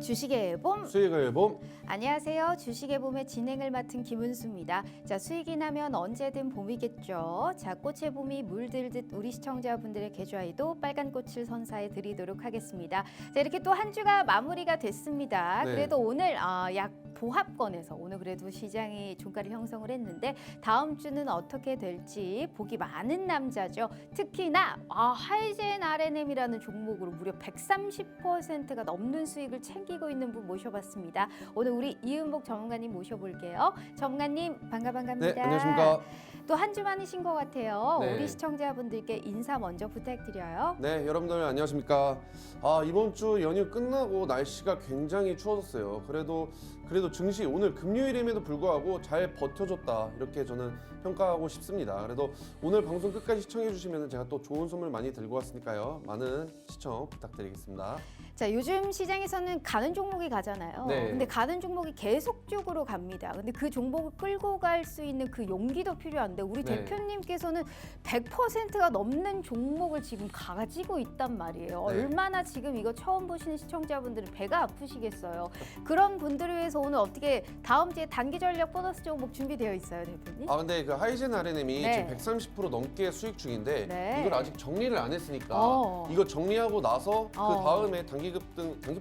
주식의 봄. 수익을 봄. 안녕하세요. 주식의 봄의 진행을 맡은 김은수입니다. 자, 수익이 나면 언제든 봄이겠죠. 자, 꽃의 봄이 물들듯 우리 시청자분들의 계좌에도 빨간 꽃을 선사해 드리도록 하겠습니다. 자, 이렇게 또 한 주가 마무리가 됐습니다. 네. 그래도 오늘 약 보합권에서 오늘 그래도 시장이 종가를 형성을 했는데 다음 주는 어떻게 될지 보기 많은 남자죠. 특히나 하이젠 R&M이라는 종목으로 무려 130%가 넘는 수익을 챙기고 있는 분 모셔봤습니다. 오늘 우리 이은복 전문가님 모셔볼게요. 전문가님 반갑습니다. 네, 안녕하십니까. 또 한 주 만이신 것 같아요. 네. 우리 시청자분들께 인사 먼저 부탁드려요. 네, 여러분들 안녕하십니까. 이번 주 연휴 끝나고 날씨가 굉장히 추워졌어요. 그래도 증시 오늘 금요일임에도 불구하고 잘 버텨줬다, 이렇게 저는 평가하고 싶습니다. 그래도 오늘 방송 끝까지 시청해 주시면 제가 또 좋은 선물 많이 들고 왔으니까요. 많은 시청 부탁드리겠습니다. 자, 요즘 시장에서는 가는 종목이 가잖아요. 네. 근데 가는 종목이 계속적으로 갑니다. 근데 그 종목을 끌고 갈 수 있는 그 용기도 필요한데 우리 네. 대표님께서는 100%가 넘는 종목을 지금 가지고 있단 말이에요. 네. 얼마나 지금 이거 처음 보시는 시청자분들은 배가 아프시겠어요. 그런 분들을 위해서 오늘 어떻게 다음 주에 단기 전략 보너스 종목 준비되어 있어요, 대표님? 근데 그 하이젠 R&M이 네. 지금 130% 넘게 수익 중인데 네. 이걸 아직 정리를 안 했으니까 이거 정리하고 나서 그 다음에 단기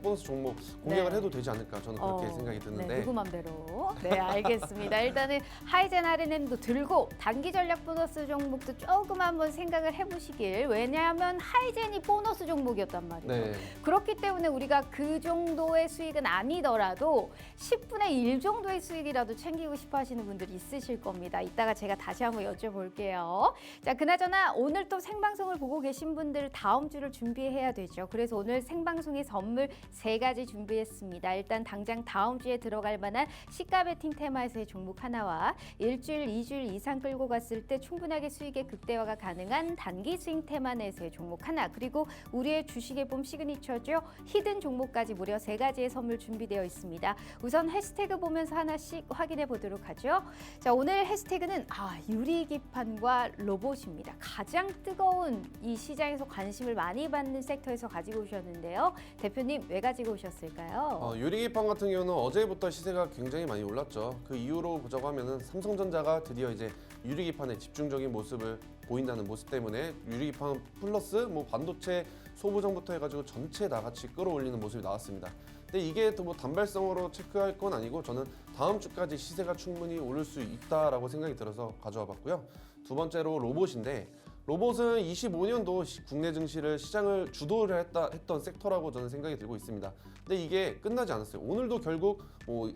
보너스 종목 공략을 네. 해도 되지 않을까, 저는 그렇게 생각이 드는데. 네, 누구 맘대로. 네, 알겠습니다. 일단은 하이젠 R&M도 들고 단기 전략 보너스 종목도 조금 한번 생각을 해보시길. 왜냐하면 하이젠이 보너스 종목이었단 말이에요. 네. 그렇기 때문에 우리가 그 정도의 수익은 아니더라도 10분의 1 정도의 수익이라도 챙기고 싶어 하시는 분들이 있으실 겁니다. 이따가 제가 다시 한번 여쭤볼게요. 자, 그나저나 오늘 또 생방송을 보고 계신 분들 다음 주를 준비해야 되죠. 그래서 오늘 생방송에 선물 3가지 준비했습니다. 일단 당장 다음 주에 들어갈 만한 시가 베팅 테마에서의 종목 하나와 일주일, 2주일 이상 끌고 갔을 때 충분하게 수익의 극대화가 가능한 단기 스윙 테마 내에서의 종목 하나, 그리고 우리의 주식의 봄 시그니처죠. 히든 종목까지 무려 3가지의 선물 준비되어 있습니다. 우선 해시태그 보면서 하나씩 확인해 보도록 하죠. 자, 오늘 해시태그는 유리기판과 로봇입니다. 가장 뜨거운 이 시장에서 관심을 많이 받는 섹터에서 가지고 오셨는데요. 대표님 왜 가지고 오셨을까요? 유리기판 같은 경우는 어제부터 시세가 굉장히 많이 올랐죠. 그 이유로 보자고 하면은 삼성전자가 드디어 이제 유리기판에 집중적인 모습을 보인다는 모습 때문에 유리기판 플러스 반도체 소부정부터 해가지고 전체 다 같이 끌어올리는 모습이 나왔습니다. 근데 이게 또 단발성으로 체크할 건 아니고 저는 다음 주까지 시세가 충분히 오를 수 있다라고 생각이 들어서 가져와 봤고요. 두 번째로 로봇인데, 로봇은 25년도 국내 증시를 시장을 주도를 했던 섹터라고 저는 생각이 들고 있습니다. 근데 이게 끝나지 않았어요. 오늘도 결국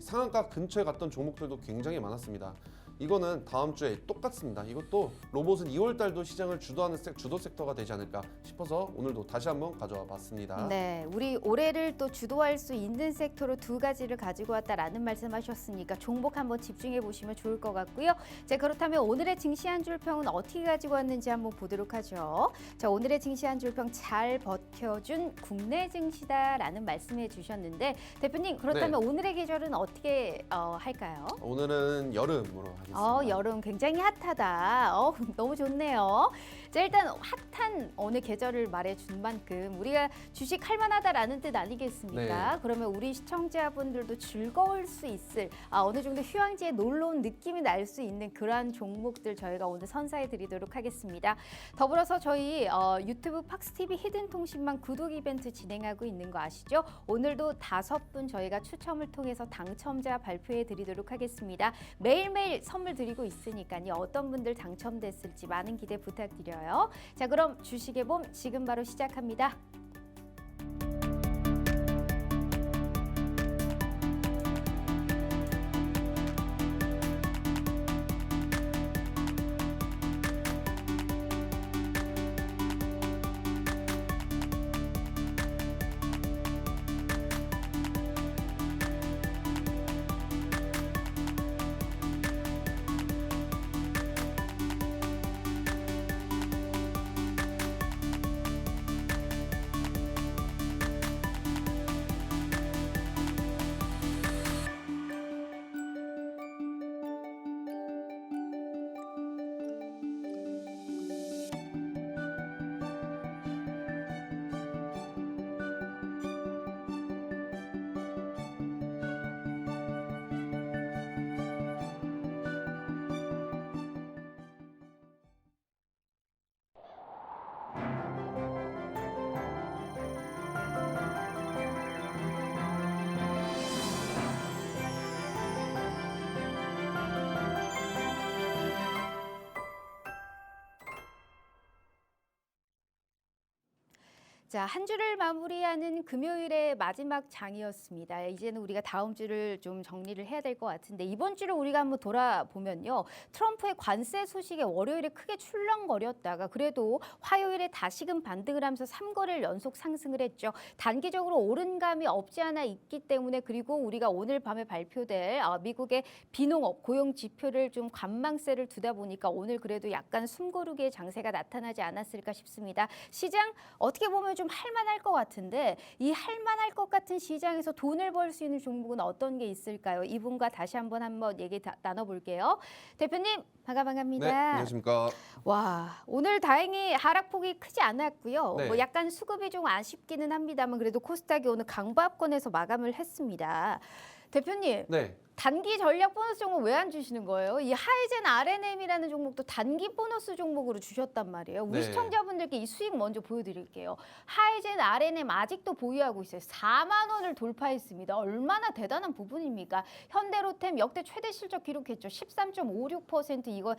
상한가 근처에 갔던 종목들도 굉장히 많았습니다. 이거는 다음 주에 똑같습니다. 이것도 로봇은 2월 달도 시장을 주도하는 주도 섹터가 되지 않을까 싶어서 오늘도 다시 한번 가져와 봤습니다. 네, 우리 올해를 또 주도할 수 있는 섹터로 2가지를 가지고 왔다라는 말씀하셨으니까 종목 한번 집중해 보시면 좋을 것 같고요. 자, 그렇다면 오늘의 증시 한 줄평은 어떻게 가지고 왔는지 한번 보도록 하죠. 자, 오늘의 증시 한 줄평 잘 버텨준 국내 증시다라는 말씀해 주셨는데, 대표님 그렇다면 오늘의 계절은 어떻게 할까요? 오늘은 여름으로 하겠습니다. 여름 굉장히 핫하다. 너무 좋네요. 자, 일단 핫한 어느 계절을 말해준 만큼 우리가 주식 할만하다라는 뜻 아니겠습니까? 네. 그러면 우리 시청자분들도 즐거울 수 있을 어느 정도 휴양지에 놀러 온 느낌이 날 수 있는 그러한 종목들 저희가 오늘 선사해 드리도록 하겠습니다. 더불어서 저희 유튜브 팍스TV 히든통신망 구독 이벤트 진행하고 있는 거 아시죠? 오늘도 5분 저희가 추첨을 통해서 당첨자 발표해 드리도록 하겠습니다. 매일매일 선물 드리고 있으니까요. 어떤 분들 당첨됐을지 많은 기대 부탁드려요. 자, 그럼 주식의 봄 지금 바로 시작합니다. 자, 한 주를 마무리하는 금요일의 마지막 장이었습니다. 이제는 우리가 다음 주를 좀 정리를 해야 될 것 같은데 이번 주를 우리가 한번 돌아보면요. 트럼프의 관세 소식에 월요일에 크게 출렁거렸다가 그래도 화요일에 다시금 반등을 하면서 3거래일 연속 상승을 했죠. 단기적으로 오른 감이 없지 않아 있기 때문에 그리고 우리가 오늘 밤에 발표될 미국의 비농업 고용 지표를 좀 관망세를 두다 보니까 오늘 그래도 약간 숨고르기의 장세가 나타나지 않았을까 싶습니다. 시장 어떻게 보면 좀 할만할 것 같은데 이 할만할 것 같은 시장에서 돈을 벌 수 있는 종목은 어떤 게 있을까요? 이분과 다시 한번 얘기 나눠볼게요. 대표님 반갑습니다. 네, 안녕하십니까. 와, 오늘 다행히 하락폭이 크지 않았고요. 네. 뭐 약간 수급이 좀 아쉽기는 합니다만 그래도 코스닥이 오늘 강보합권에서 마감을 했습니다. 대표님. 네. 단기 전략 보너스 종목 왜 안 주시는 거예요? 이 하이젠 R&M이라는 종목도 단기 보너스 종목으로 주셨단 말이에요. 우리 네. 시청자분들께 이 수익 먼저 보여드릴게요. 하이젠 R&M 아직도 보유하고 있어요. 4만 원을 돌파했습니다. 얼마나 대단한 부분입니까? 현대로템 역대 최대 실적 기록했죠. 13.56% 이거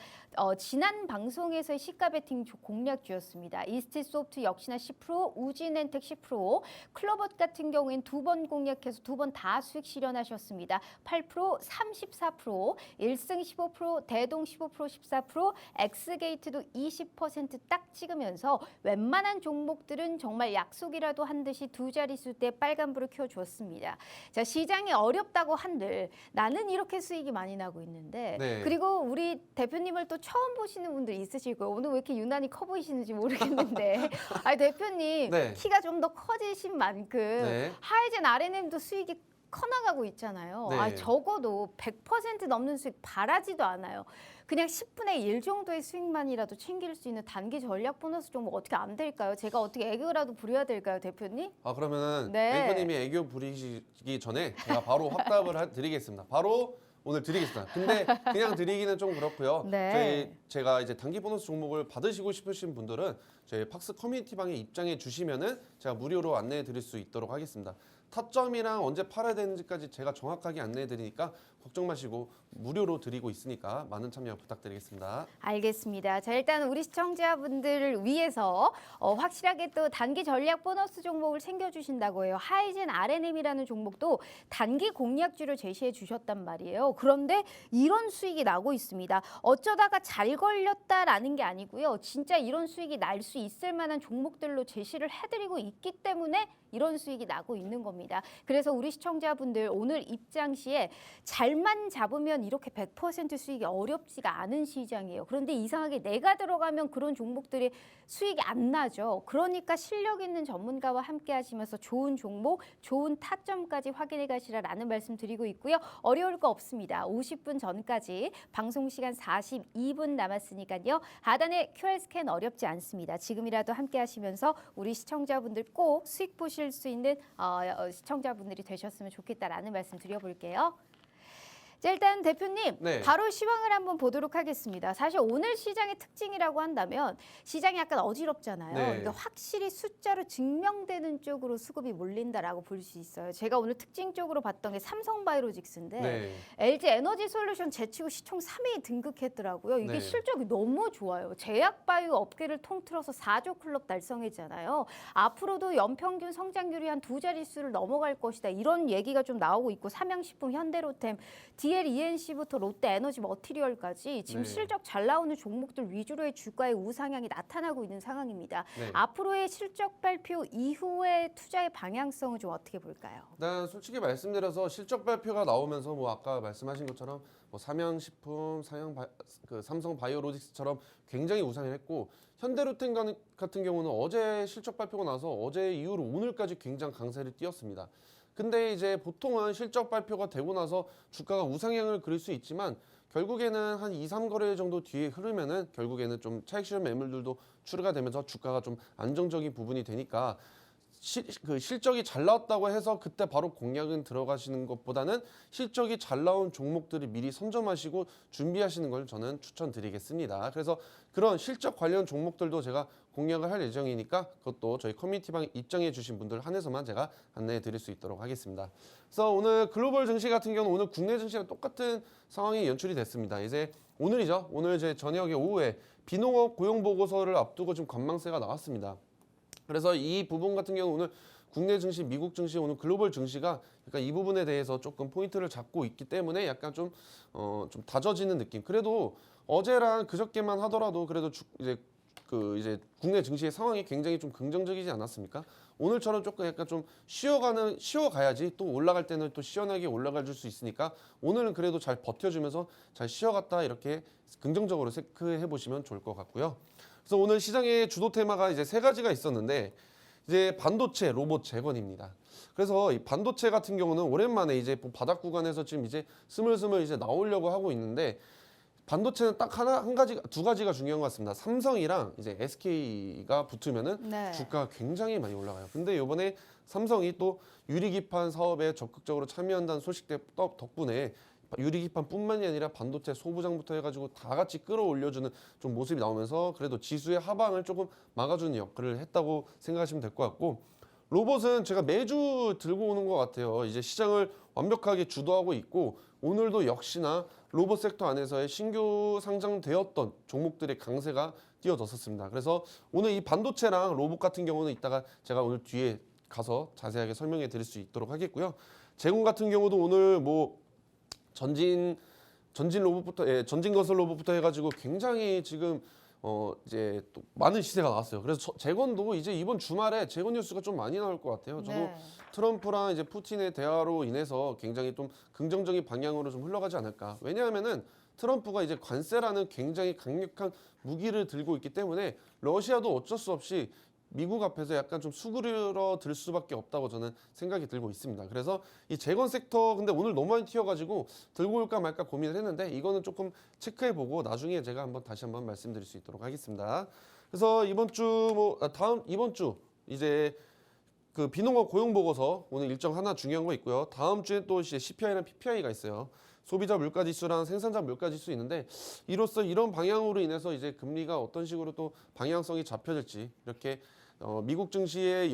지난 방송에서의 시가 베팅 공략주였습니다. 이스트소프트 역시나 10%, 우진엔텍 10%, 클로벗 같은 경우엔 2번 공략해서 2번 다 수익 실현하셨습니다. 8%, 34%, 일승 15%, 대동 15%, 14%, 엑스게이트도 20%딱 찍으면서 웬만한 종목들은 정말 약속이라도 한 듯이 두 자릿수 때 빨간불을 켜주었습니다. 자, 시장이 어렵다고 한들 나는 이렇게 수익이 많이 나고 있는데 네. 그리고 우리 대표님을 또 처음 보시는 분들 있으실 거예요. 오늘 왜 이렇게 유난히 커 보이시는지 모르겠는데 아니 대표님 네. 키가 좀 더 커지신 만큼 네. 하이젠 R&M도 수익이 커나가고 있잖아요. 네. 적어도 100% 넘는 수익 바라지도 않아요. 그냥 10분의 1 정도의 수익만이라도 챙길 수 있는 단기 전략 보너스 종목 어떻게 안 될까요? 제가 어떻게 애교라도 부려야 될까요, 대표님? 그러면은 네. 앵커님이 애교 부리시기 전에 제가 바로 확답을 드리겠습니다. 바로 오늘 드리겠습니다. 근데 그냥 드리기는 좀 그렇고요. 네. 제가 이제 단기 보너스 종목을 받으시고 싶으신 분들은 저희 팍스 커뮤니티 방에 입장해 주시면은 제가 무료로 안내해 드릴 수 있도록 하겠습니다. 타점이랑 언제 팔아야 되는지까지 제가 정확하게 안내해 드리니까 걱정 마시고 무료로 드리고 있으니까 많은 참여 부탁드리겠습니다. 알겠습니다. 자, 일단 우리 시청자분들을 위해서 확실하게 또 단기 전략 보너스 종목을 챙겨주신다고 해요. 하이젠 R&M이라는 종목도 단기 공략주를 제시해 주셨단 말이에요. 그런데 이런 수익이 나고 있습니다. 어쩌다가 잘 걸렸다라는 게 아니고요. 진짜 이런 수익이 날 수 있을 만한 종목들로 제시를 해드리고 있기 때문에 이런 수익이 나고 있는 겁니다. 그래서 우리 시청자분들 오늘 입장 시에 잘만 잡으면 이렇게 100% 수익이 어렵지가 않은 시장이에요. 그런데 이상하게 내가 들어가면 그런 종목들이 수익이 안 나죠. 그러니까 실력 있는 전문가와 함께 하시면서 좋은 종목, 좋은 타점까지 확인해 가시라라는 말씀 드리고 있고요. 어려울 거 없습니다. 50분 전까지 방송 시간 42분 남았으니까요. 하단에 QR 스캔 어렵지 않습니다. 지금이라도 함께 하시면서 우리 시청자분들 꼭 수익 보실 수 있는 시청자분들이 되셨으면 좋겠다라는 말씀 드려볼게요. 자, 일단 대표님 네. 바로 시황을 한번 보도록 하겠습니다. 사실 오늘 시장의 특징이라고 한다면 시장이 약간 어지럽잖아요. 네. 그러니까 확실히 숫자로 증명되는 쪽으로 수급이 몰린다라고 볼 수 있어요. 제가 오늘 특징적으로 봤던 게 삼성바이오로직스인데 네. LG 에너지솔루션 제치고 시총 3위 등극했더라고요. 이게 네. 실적이 너무 좋아요. 제약바이오 업계를 통틀어서 4조 클럽 달성했잖아요. 앞으로도 연평균 성장률이 한 두 자릿수를 넘어갈 것이다. 이런 얘기가 좀 나오고 있고 삼양식품, 현대로템, DL-ENC부터 롯데에너지 머티리얼까지 지금 네. 실적 잘 나오는 종목들 위주로의 주가의 우상향이 나타나고 있는 상황입니다. 네. 앞으로의 실적 발표 이후의 투자의 방향성은 좀 어떻게 볼까요? 일단 솔직히 말씀드려서 실적 발표가 나오면서 뭐 아까 말씀하신 것처럼 뭐 삼양식품, 삼성바이오로직스처럼 굉장히 우상을 했고 현대로템 같은 경우는 어제 실적 발표가 나서 어제 이후로 오늘까지 굉장히 강세를 띄었습니다. 근데 이제 보통은 실적 발표가 되고 나서 주가가 우상향을 그릴 수 있지만 결국에는 한 2, 3거래일 정도 뒤에 흐르면은 결국에는 좀 차익 실현 매물들도 출하가 되면서 주가가 좀 안정적인 부분이 되니까 실적이 잘 나왔다고 해서 그때 바로 공략은 들어가시는 것보다는 실적이 잘 나온 종목들을 미리 선점하시고 준비하시는 걸 저는 추천드리겠습니다. 그래서 그런 실적 관련 종목들도 제가 공략을 할 예정이니까 그것도 저희 커뮤니티방 입장해 주신 분들 한해서만 제가 안내해 드릴 수 있도록 하겠습니다. 그래서 오늘 글로벌 증시 같은 경우는 오늘 국내 증시랑 똑같은 상황이 연출이 됐습니다. 이제 오늘이죠. 오늘 이제 저녁에 오후에 비농업 고용 보고서를 앞두고 지금 관망세가 나왔습니다. 그래서 이 부분 같은 경우 오늘 국내 증시, 미국 증시, 오늘 글로벌 증시가 약간 이 부분에 대해서 조금 포인트를 잡고 있기 때문에 약간 좀 다져지는 느낌. 그래도 어제랑 그저께만 하더라도 그래도 이제 국내 증시의 상황이 굉장히 좀 긍정적이지 않았습니까? 오늘처럼 조금 약간 좀 쉬어가야지 또 올라갈 때는 또 시원하게 올라갈 수 있으니까 오늘은 그래도 잘 버텨주면서 잘 쉬어갔다 이렇게 긍정적으로 체크해 보시면 좋을 것 같고요. 그래서 오늘 시장의 주도 테마가 이제 세 가지가 있었는데 이제 반도체, 로봇, 재건입니다. 그래서 이 반도체 같은 경우는 오랜만에 이제 바닥 구간에서 지금 이제 스물스물 이제 나오려고 하고 있는데 반도체는 딱 두 가지가 중요한 것 같습니다. 삼성이랑 이제 SK가 붙으면은 네. 주가가 굉장히 많이 올라가요. 근데 이번에 삼성이 또 유리기판 사업에 적극적으로 참여한다는 소식 덕분에 유리기판뿐만이 아니라 반도체 소부장부터 해가지고 다 같이 끌어올려주는 좀 모습이 나오면서 그래도 지수의 하방을 조금 막아주는 역할을 했다고 생각하시면 될 것 같고 로봇은 제가 매주 들고 오는 것 같아요. 이제 시장을 완벽하게 주도하고 있고 오늘도 역시나 로봇 섹터 안에서의 신규 상장되었던 종목들의 강세가 뛰어졌었습니다. 그래서 오늘 이 반도체랑 로봇 같은 경우는 이따가 제가 오늘 뒤에 가서 자세하게 설명해 드릴 수 있도록 하겠고요. 제공 같은 경우도 오늘 뭐 전진 건설 로봇부터 해가지고 굉장히 지금 이제 또 많은 시세가 나왔어요. 그래서 재건도 이제 이번 주말에 재건 뉴스가 좀 많이 나올 것 같아요. 저도 네. 트럼프랑 이제 푸틴의 대화로 인해서 굉장히 좀 긍정적인 방향으로 좀 흘러가지 않을까. 왜냐하면은 트럼프가 이제 관세라는 굉장히 강력한 무기를 들고 있기 때문에 러시아도 어쩔 수 없이 미국 앞에서 약간 좀 수그러 들 수밖에 없다고 저는 생각이 들고 있습니다. 그래서 이 재건 섹터 근데 오늘 너무 많이 튀어가지고 들고 올까 말까 고민을 했는데 이거는 조금 체크해보고 나중에 제가 다시 한번 말씀드릴 수 있도록 하겠습니다. 그래서 이번 주 이제 그 비농업 고용 보고서 오늘 일정 하나 중요한 거 있고요. 다음 주에 또 이제 CPI랑 PPI가 있어요. 소비자 물가 지수랑 생산자 물가 지수 있는데 이로써 이런 방향으로 인해서 이제 금리가 어떤 식으로 또 방향성이 잡혀질지 이렇게 미국 증시의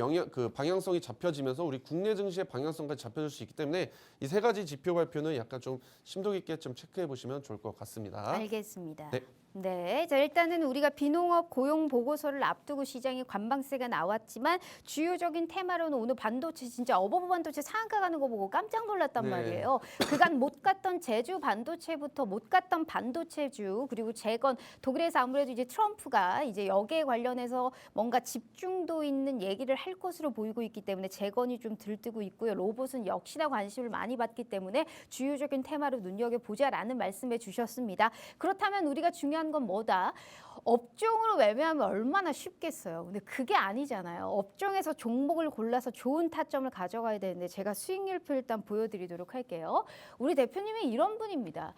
방향성이 잡혀지면서 우리 국내 증시의 방향성까지 잡혀질 수 있기 때문에 이 세 가지 지표 발표는 약간 좀 심도 있게 좀 체크해 보시면 좋을 것 같습니다. 알겠습니다. 네. 네, 자 일단은 우리가 비농업 고용 보고서를 앞두고 시장에 관방세가 나왔지만 주요적인 테마로는 오늘 반도체 진짜 어버버 반도체 상한가 가는 거 보고 깜짝 놀랐단 네. 말이에요. 그간 못 갔던 제주 반도체부터 못 갔던 반도체주 그리고 재건 독일에서 아무래도 이제 트럼프가 이제 여기에 관련해서 뭔가 집중도 있는 얘기를 할 것으로 보이고 있기 때문에 재건이 좀 들뜨고 있고요. 로봇은 역시나 관심을 많이 받기 때문에 주요적인 테마로 눈여겨보자라는 말씀해 주셨습니다. 그렇다면 우리가 중요한 건 뭐다? 업종으로 매매하면 얼마나 쉽겠어요. 근데 그게 아니잖아요. 업종에서 종목을 골라서 좋은 타점을 가져가야 되는데 제가 수익률표 일단 보여드리도록 할게요. 우리 대표님이 이런 분입니다.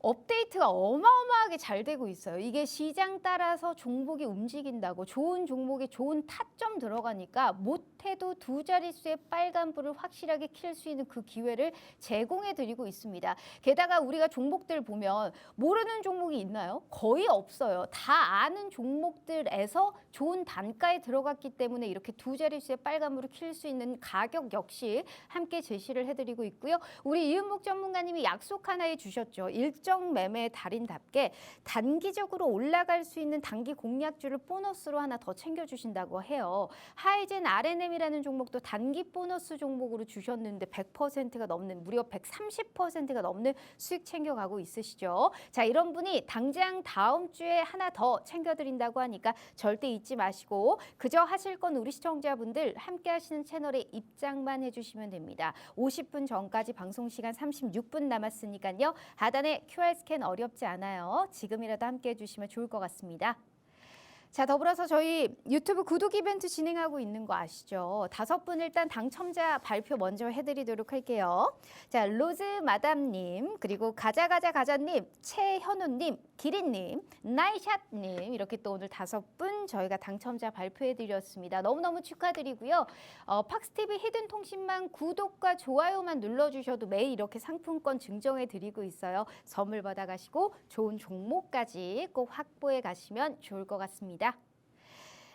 업데이트가 어마어마하게 잘 되고 있어요. 이게 시장 따라서 종목이 움직인다고 좋은 종목에 좋은 타점 들어가니까 못해도 두 자릿수의 빨간불을 확실하게 킬 수 있는 그 기회를 제공해 드리고 있습니다. 게다가 우리가 종목들 보면 모르는 종목이 있나요? 거의 없어요. 다 아는 종목들에서 좋은 단가에 들어갔기 때문에 이렇게 두 자릿수의 빨간불을 킬 수 있는 가격 역시 함께 제시를 해드리고 있고요. 우리 이은목 전문가님이 약속 하나 해주셨죠. 일정 매매의 달인답게 단기적으로 올라갈 수 있는 단기 공략주를 보너스로 하나 더 챙겨주신다고 해요. 하이젠 R&M이라는 종목도 단기 보너스 종목으로 주셨는데 100%가 넘는 무려 130%가 넘는 수익 챙겨가고 있으시죠. 자, 이런 분이 당장 다음 주에 하나 더 챙겨드린다고 하니까 절대 잊지 마시고 그저 하실 건 우리 시청자분들 함께 하시는 채널에 입장만 해주시면 됩니다. 50분 전까지 방송 시간 36분 남았으니까요. 하단에 QR 스캔 어렵지 않아요. 지금이라도 함께 해주시면 좋을 것 같습니다. 자, 더불어서 저희 유튜브 구독 이벤트 진행하고 있는 거 아시죠? 5분 일단 당첨자 발표 먼저 해드리도록 할게요. 자, 로즈 마담님, 그리고 가자님, 최현우님, 기린님, 나이샷님 이렇게 또 오늘 5분 저희가 당첨자 발표해드렸습니다. 너무너무 축하드리고요. 팍스TV 히든 통신망 구독과 좋아요만 눌러주셔도 매일 이렇게 상품권 증정해드리고 있어요. 선물 받아가시고 좋은 종목까지 꼭 확보해 가시면 좋을 것 같습니다.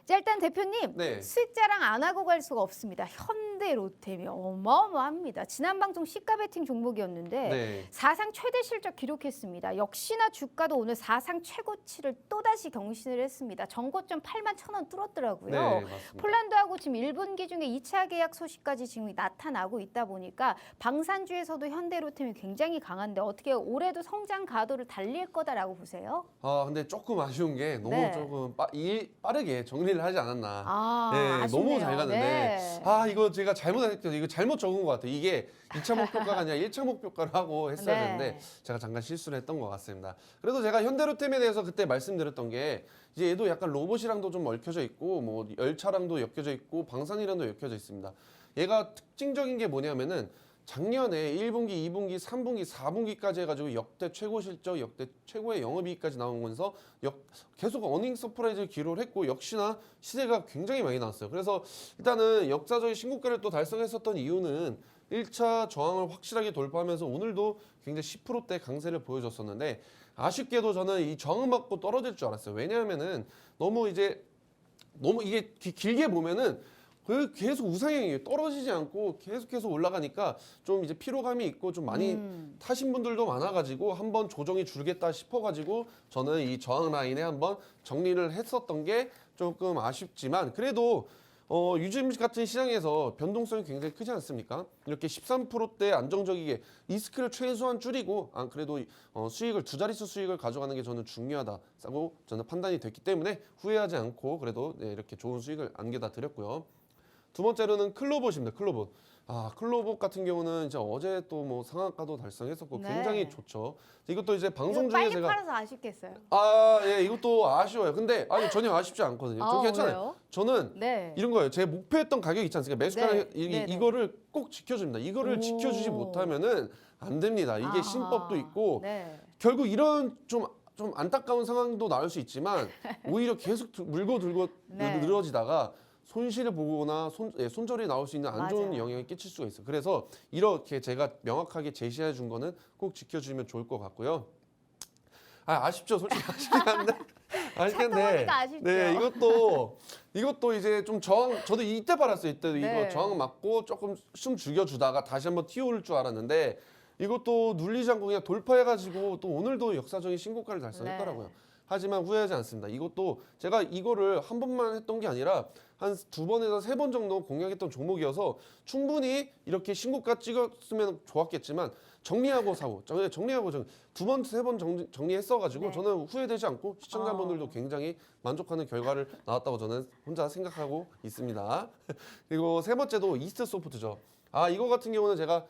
자, 일단 대표님 네. 수익 자랑 안 하고 갈 수가 없습니다. 현대로템이 어마어마합니다. 지난 방송 시가 베팅 종목이었는데 네. 사상 최대 실적 기록했습니다. 역시나 주가도 오늘 사상 최고치를 또다시 경신을 했습니다. 전고점 81,000원 뚫었더라고요. 네, 맞습니다. 폴란드하고 지금 1분기 중에 2차 계약 소식까지 지금 나타나고 있다 보니까 방산주에서도 현대로템이 굉장히 강한데 어떻게 올해도 성장 가도를 달릴 거다라고 보세요? 아, 근데 조금 아쉬운 게 너무 네. 조금 빠르게 정리를 하지 않았나. 아, 네, 아쉽네요. 너무 잘 갔는데 네. 아, 이거 제가 잘못했죠. 이거 잘못 적은 것 같아요. 이게 2차 목표가가 아니라 1차 목표가를 하고 했어야 네. 되는데 제가 잠깐 실수를 했던 것 같습니다. 그래도 제가 현대로템에 대해서 그때 말씀드렸던 게 이제 얘도 약간 로봇이랑도 좀 얽혀져 있고 뭐 열차랑도 엮여져 있고 방산이랑도 엮여져 있습니다. 얘가 특징적인 게 뭐냐면은 작년에 1분기, 2분기, 3분기, 4분기까지 해가지고 역대 최고 실적, 역대 최고의 영업이익까지 나오면서 계속 어닝 서프라이즈를 기록을 했고 역시나 시세가 굉장히 많이 나왔어요. 그래서 일단은 역사적인 신고가를 또 달성했었던 이유는 1차 저항을 확실하게 돌파하면서 오늘도 굉장히 10%대 강세를 보여줬었는데 아쉽게도 저는 이 저항 맞고 떨어질 줄 알았어요. 왜냐하면은 너무 이게 길게 보면은 계속 우상향이에요. 떨어지지 않고 계속해서 올라가니까 좀 이제 피로감이 있고 좀 많이 타신 분들도 많아가지고 한번 조정이 줄겠다 싶어가지고 저는 이 저항 라인에 한번 정리를 했었던 게 조금 아쉽지만 그래도 유즘 같은 시장에서 변동성이 굉장히 크지 않습니까? 이렇게 13%대 안정적이게 리스크를 최소한 줄이고 그래도 수익을 두 자릿수 수익을 가져가는 게 저는 중요하다고 저는 판단이 됐기 때문에 후회하지 않고 그래도 네, 이렇게 좋은 수익을 안겨다 드렸고요. 두 번째로는 클로봇입니다. 클로봇. 클로봇 같은 경우는 이제 어제 또 뭐 상한가도 달성했었고 네. 굉장히 좋죠. 이것도 이제 방송 이거 중에 빨리 제가 팔아서 아쉽겠어요. 예, 이것도 아쉬워요. 근데 전혀 아쉽지 않거든요. 좀 괜찮아요. 왜요? 저는 네. 이런 거예요. 제 목표했던 가격 있지 않습니까? 매수가를 네. 네네. 이거를 꼭 지켜줍니다. 이거를 오. 지켜주지 못하면은 안 됩니다. 이게 아하. 신법도 있고 네. 결국 이런 좀 안타까운 상황도 나올 수 있지만 오히려 계속 물고 들고 네. 늘어지다가 손실을 보거나 손절이 나올 수 있는 안 좋은 맞아요. 영향이 끼칠 수가 있어요. 그래서 이렇게 제가 명확하게 제시해 준 거는 꼭 지켜주면 좋을 것 같고요. 아쉽죠. 솔직히 아쉽긴 한데. 보니까 아쉽죠. 네, 이것도 이제 좀 저도 이때 팔았어요. 이때도 네. 이거 저항 맞고 조금 숨 죽여주다가 다시 한번 튀어오를 줄 알았는데 이것도 눌리지 않고 그냥 돌파해가지고 또 오늘도 역사적인 신고가를 달성했더라고요. 네. 하지만 후회하지 않습니다. 이것도 제가 이거를 한 번만 했던 게 아니라 한 2번에서 3번 정도 공략했던 종목이어서 충분히 이렇게 신고가 찍었으면 좋았겠지만 정리하고 사고 정리하고 두 번, 세 번 정리했어가지고 네. 저는 후회되지 않고 시청자분들도 굉장히 만족하는 결과를 나왔다고 저는 혼자 생각하고 있습니다. 그리고 세 번째도 이스트 소프트죠. 이거 같은 경우는 제가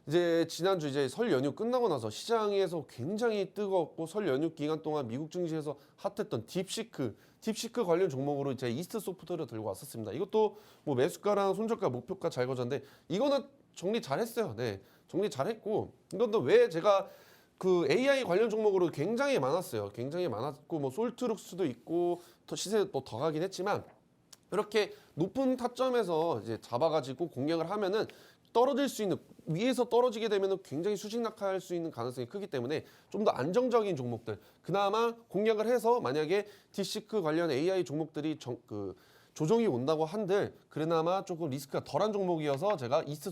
이제 지난주 이제 설 연휴 끝나고 나서 시장에서 굉장히 뜨거웠고 설 연휴 기간 동안 미국 증시에서 핫했던 딥시크 관련 종목으로 이제 이스트 소프트를 들고 왔었습니다. 이것도 뭐 매수가랑 손절가 목표가 잘 거졌는데 이거는 정리 잘했어요. 네, 정리 잘했고 이것도 왜 제가 그 AI 관련 종목으로 굉장히 많았어요. 굉장히 많았고 뭐 솔트룩스도 있고 더 시세 뭐 더 가긴 했지만 이렇게 높은 타점에서 이제 잡아가지고 공략을 하면은 떨어질 수 있는 위에서 떨어지게 되면 굉장히 수직 낙하할 수 있는 가능성이 크기 때문에 좀 더 안정적인 종목들 그나마 공략을 해서 만약에 딥시크 관련 AI 종목들이 조정이 온다고 한들 그나마 조금 리스크가 덜한 종목이어서 제가 이스트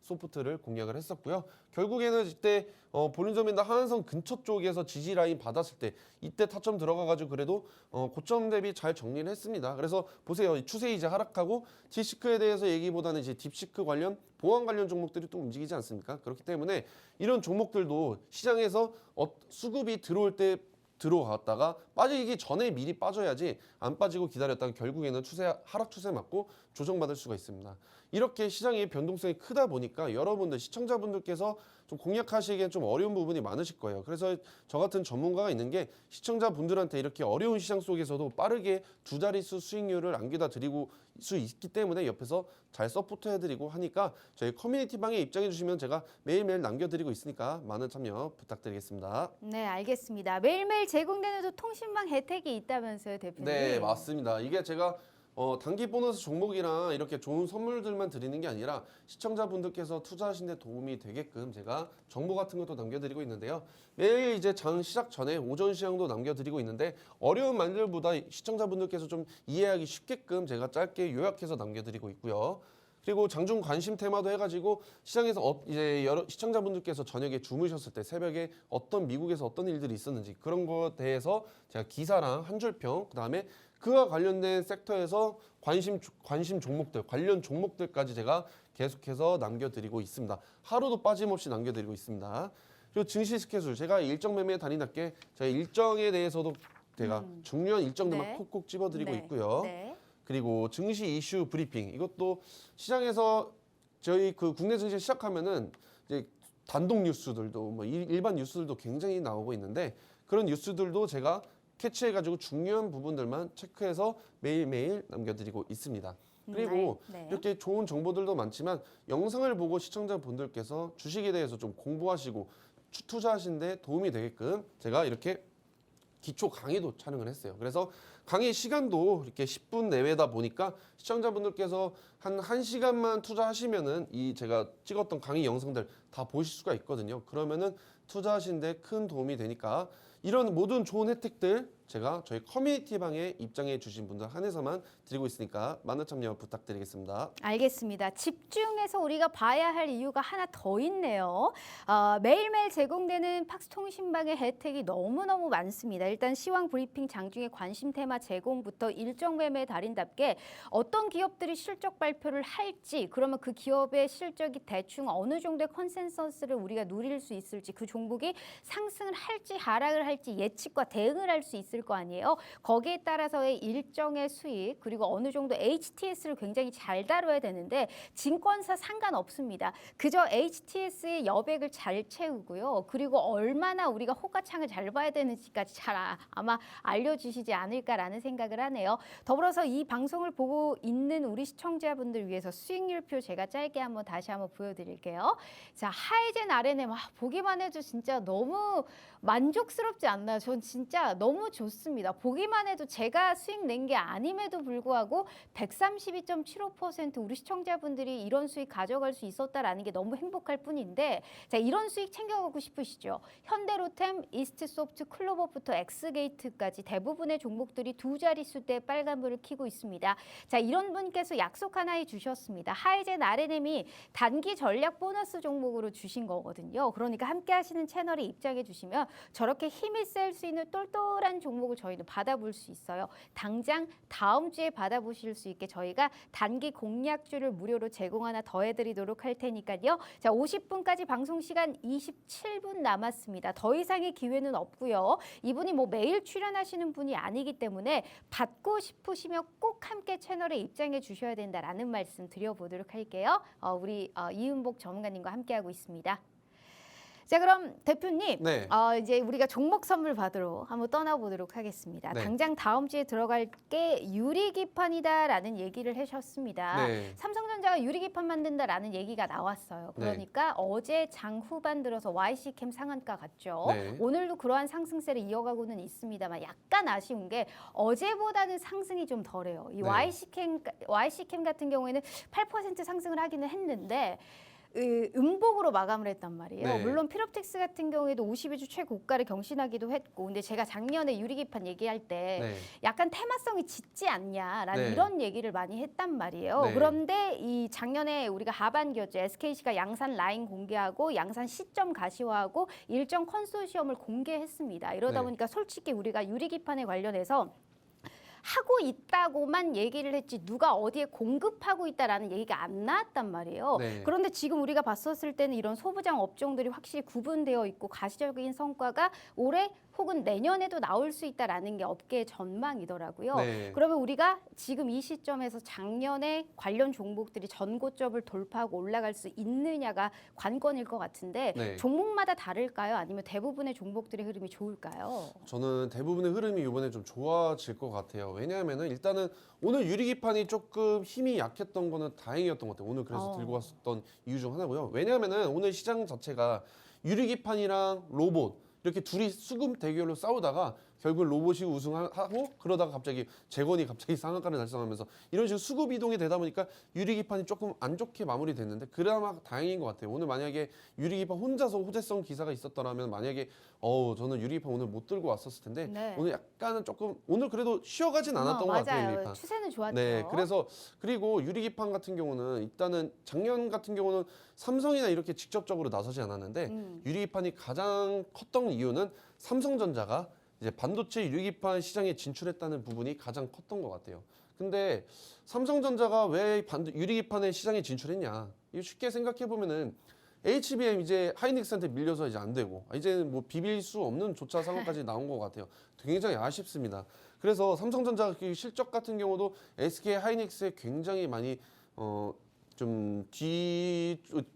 소프트를 공략을 했었고요. 결국에는 이때 볼린저밴드 하한선 근처 쪽에서 지지 라인 받았을 때 이때 타점 들어가가지고 그래도 고점 대비 잘 정리를 했습니다. 그래서 보세요. 추세 이제 하락하고 딥시크에 대해서 얘기보다는 이제 딥시크 관련 보안 관련 종목들이 또 움직이지 않습니까? 그렇기 때문에 이런 종목들도 시장에서 수급이 들어올 때 들어갔다가 빠지기 전에 미리 빠져야지 안 빠지고 기다렸다가 결국에는 하락 추세 맞고 조정받을 수가 있습니다. 이렇게 시장의 변동성이 크다 보니까 여러분들 시청자분들께서 좀 공략하시기엔 좀 어려운 부분이 많으실 거예요. 그래서 저 같은 전문가가 있는 게 시청자분들한테 이렇게 어려운 시장 속에서도 빠르게 두 자릿수 수익률을 안겨다 드리고 수 있기 때문에 옆에서 잘 서포트해드리고 하니까 저희 커뮤니티 방에 입장해 주시면 제가 매일매일 남겨드리고 있으니까 많은 참여 부탁드리겠습니다. 네, 알겠습니다. 매일매일 제공되는 또 통신망 혜택이 있다면서요, 대표님? 네, 맞습니다. 이게 제가 단기 보너스 종목이랑 이렇게 좋은 선물들만 드리는 게 아니라 시청자분들께서 투자하신 데 도움이 되게끔 제가 정보 같은 것도 남겨드리고 있는데요. 매일 이제 장 시작 전에 오전 시황도 남겨드리고 있는데 어려운 말들보다 시청자분들께서 좀 이해하기 쉽게끔 제가 짧게 요약해서 남겨드리고 있고요. 그리고 장중 관심 테마도 해가지고 시장에서 이제 여러 시청자분들께서 저녁에 주무셨을 때 새벽에 어떤 미국에서 어떤 일들이 있었는지 그런 거에 대해서 제가 기사랑 한 줄평 그다음에 그와 관련된 섹터에서 관심 종목들 관련 종목들까지 제가 계속해서 남겨드리고 있습니다. 하루도 빠짐없이 남겨드리고 있습니다. 그리고 증시 스케줄 제가 일정 매매 단위답게 제가 일정에 대해서도 제가 중요한 일정들만 네. 콕콕 집어드리고 네. 있고요. 네. 그리고 증시 이슈 브리핑 이것도 시장에서 저희 그 국내 증시 시작하면은 이제 단독 뉴스들도 뭐 일반 뉴스들도 굉장히 나오고 있는데 그런 뉴스들도 제가 캐치해가지고 중요한 부분들만 체크해서 매일매일 남겨드리고 있습니다. 그리고 네. 이렇게 좋은 정보들도 많지만 영상을 보고 시청자분들께서 주식에 대해서 좀 공부하시고 투자하시는데 도움이 되게끔 제가 이렇게 기초 강의도 촬영을 했어요. 그래서 강의 시간도 이렇게 10분 내외다 보니까 시청자분들께서 한 1시간만 투자하시면은 이 제가 찍었던 강의 영상들 다 보실 수가 있거든요. 그러면은 투자하시는데 큰 도움이 되니까 이런 모든 좋은 혜택들 제가 저희 커뮤니티 방에 입장해 주신 분들 한해서만 드리고 있으니까 많은 참여 부탁드리겠습니다. 알겠습니다. 집중해서 우리가 봐야 할 이유가 하나 더 있네요. 매일매일 제공되는 팍스통신방의 혜택이 너무너무 많습니다. 일단 시황 브리핑 장중에 관심 테마 제공부터 일정 매매 달인답게 어떤 기업들이 실적 발표를 할지 그러면 그 기업의 실적이 대충 어느 정도의 컨센서스를 우리가 누릴 수 있을지 그 종목이 상승을 할지 하락을 할지 예측과 대응을 할 수 있을 거 아니에요. 거기에 따라서의 일정의 수익 그리고 어느 정도 HTS를 굉장히 잘 다뤄야 되는데 증권사 상관없습니다. 그저 HTS의 여백을 잘 채우고요. 그리고 얼마나 우리가 호가창을 잘 봐야 되는지까지 잘 아마 알려주시지 않을까라는 생각을 하네요. 더불어서 이 방송을 보고 있는 우리 시청자분들 위해서 수익률표 제가 짧게 다시 한번 보여드릴게요. 자, 하이젠 RNM 보기만 해도 진짜 너무 만족스럽지 않나요? 전 진짜 너무 좋습니다. 보기만 해도 제가 수익 낸 게 아님에도 불구하고 132.75% 우리 시청자분들이 이런 수익 가져갈 수 있었다라는 게 너무 행복할 뿐인데 자, 이런 수익 챙겨가고 싶으시죠? 현대로템, 이스트소프트, 클로버부터 엑스게이트까지 대부분의 종목들이 두 자릿수대 빨간불을 켜고 있습니다. 자, 이런 분께서 약속 하나 해주셨습니다. 하이젠 RNM이 단기 전략 보너스 종목으로 주신 거거든요. 그러니까 함께 하시는 채널에 입장해 주시면 저렇게 힘이 셀 수 있는 똘똘한 종목을 저희는 받아볼 수 있어요. 당장 다음 주에 받아보실 수 있게 저희가 단기 공략주를 무료로 제공 하나 더 해드리도록 할 테니까요. 자, 50분까지 방송 시간 27분 남았습니다. 더 이상의 기회는 없고요. 이분이 뭐 매일 출연하시는 분이 아니기 때문에 받고 싶으시면 꼭 함께 채널에 입장해 주셔야 된다라는 말씀 드려보도록 할게요. 우리 이은복 전문가님과 함께하고 있습니다. 자, 그럼 대표님, 네. 이제 우리가 종목 선물 받으러 한번 떠나보도록 하겠습니다. 네. 당장 다음 주에 들어갈 게 유리기판이다라는 얘기를 하셨습니다. 네. 삼성전자가 유리기판 만든다라는 얘기가 나왔어요. 그러니까 어제 장 후반 들어서 YC캠 상한가 갔죠. 네. 오늘도 그러한 상승세를 이어가고는 있습니다만 약간 아쉬운 게 어제보다는 상승이 좀 덜해요. 이 네. YC캠 같은 경우에는 8% 상승을 하기는 했는데 음봉으로 마감을 했단 말이에요. 네. 물론 피롭텍스 같은 경우에도 52주 최고가를 경신하기도 했고 근데 제가 작년에 유리기판 얘기할 때 네. 약간 테마성이 짙지 않냐라는 네. 이런 얘기를 많이 했단 말이에요. 네. 그런데 이 작년에 우리가 하반기였죠. SKC가 양산 라인 공개하고 양산 시점 가시화하고 일정 컨소시엄을 공개했습니다. 이러다 네. 보니까 솔직히 우리가 유리기판에 관련해서 하고 있다고만 얘기를 했지 누가 어디에 공급하고 있다라는 얘기가 안 나왔단 말이에요. 네. 그런데 지금 우리가 봤었을 때는 이런 소부장 업종들이 확실히 구분되어 있고 가시적인 성과가 올해 혹은 내년에도 나올 수 있다라는 게 업계의 전망이더라고요. 네. 그러면 우리가 지금 이 시점에서 작년에 관련 종목들이 전고점을 돌파하고 올라갈 수 있느냐가 관건일 것 같은데 네. 종목마다 다를까요? 아니면 대부분의 종목들의 흐름이 좋을까요? 저는 대부분의 흐름이 이번에 좀 좋아질 것 같아요. 왜냐하면은 일단은 오늘 유리기판이 조금 힘이 약했던 거는 다행이었던 것 같아요. 오늘 그래서 들고 왔었던 이유 중 하나고요. 왜냐하면은 오늘 시장 자체가 유리기판이랑 로봇 이렇게 둘이 수급 대결로 싸우다가 결국 로봇이 우승하고 그러다가 갑자기 재건이 갑자기 상한가를 달성하면서 이런 식으로 수급 이동이 되다 보니까 유리기판이 조금 안 좋게 마무리됐는데 그나마 다행인 것 같아요. 오늘 만약에 유리기판 혼자서 호재성 기사가 있었더라면 만약에 저는 유리기판 오늘 못 들고 왔었을 텐데 네. 오늘 약간은 조금 오늘 그래도 쉬어가진 않았던 것 같아요. 맞아요. 유리기판. 추세는 좋았죠. 네, 그래서 그리고 유리기판 같은 경우는 일단은 작년 같은 경우는 삼성이나 이렇게 직접적으로 나서지 않았는데 유리기판이 가장 컸던 이유는 삼성전자가 이제 반도체 유리기판 시장에 진출했다는 부분이 가장 컸던 것 같아요. 근데 삼성전자가 왜 유리기판의 시장에 진출했냐? 이거 쉽게 생각해 보면은 HBM 이제 하이닉스한테 밀려서 이제 안 되고 이제는 뭐 비빌 수 없는 조차 상황까지 나온 것 같아요. 굉장히 아쉽습니다. 그래서 삼성전자 그 실적 같은 경우도 SK 하이닉스에 굉장히 많이 좀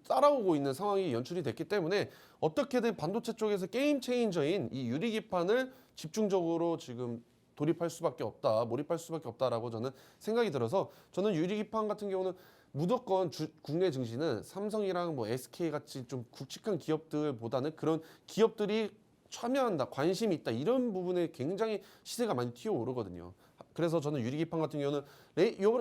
따라오고 있는 상황이 연출이 됐기 때문에 어떻게든 반도체 쪽에서 게임 체인저인 이 유리기판을 집중적으로 지금 몰입할 수밖에 없다라고 저는 생각이 들어서 저는 유리기판 같은 경우는 무조건 국내 증시는 삼성이랑 뭐 SK 같이 좀 굵직한 기업들보다는 그런 기업들이 참여한다, 관심이 있다 이런 부분에 굉장히 시세가 많이 튀어오르거든요. 그래서 저는 유리기판 같은 경우는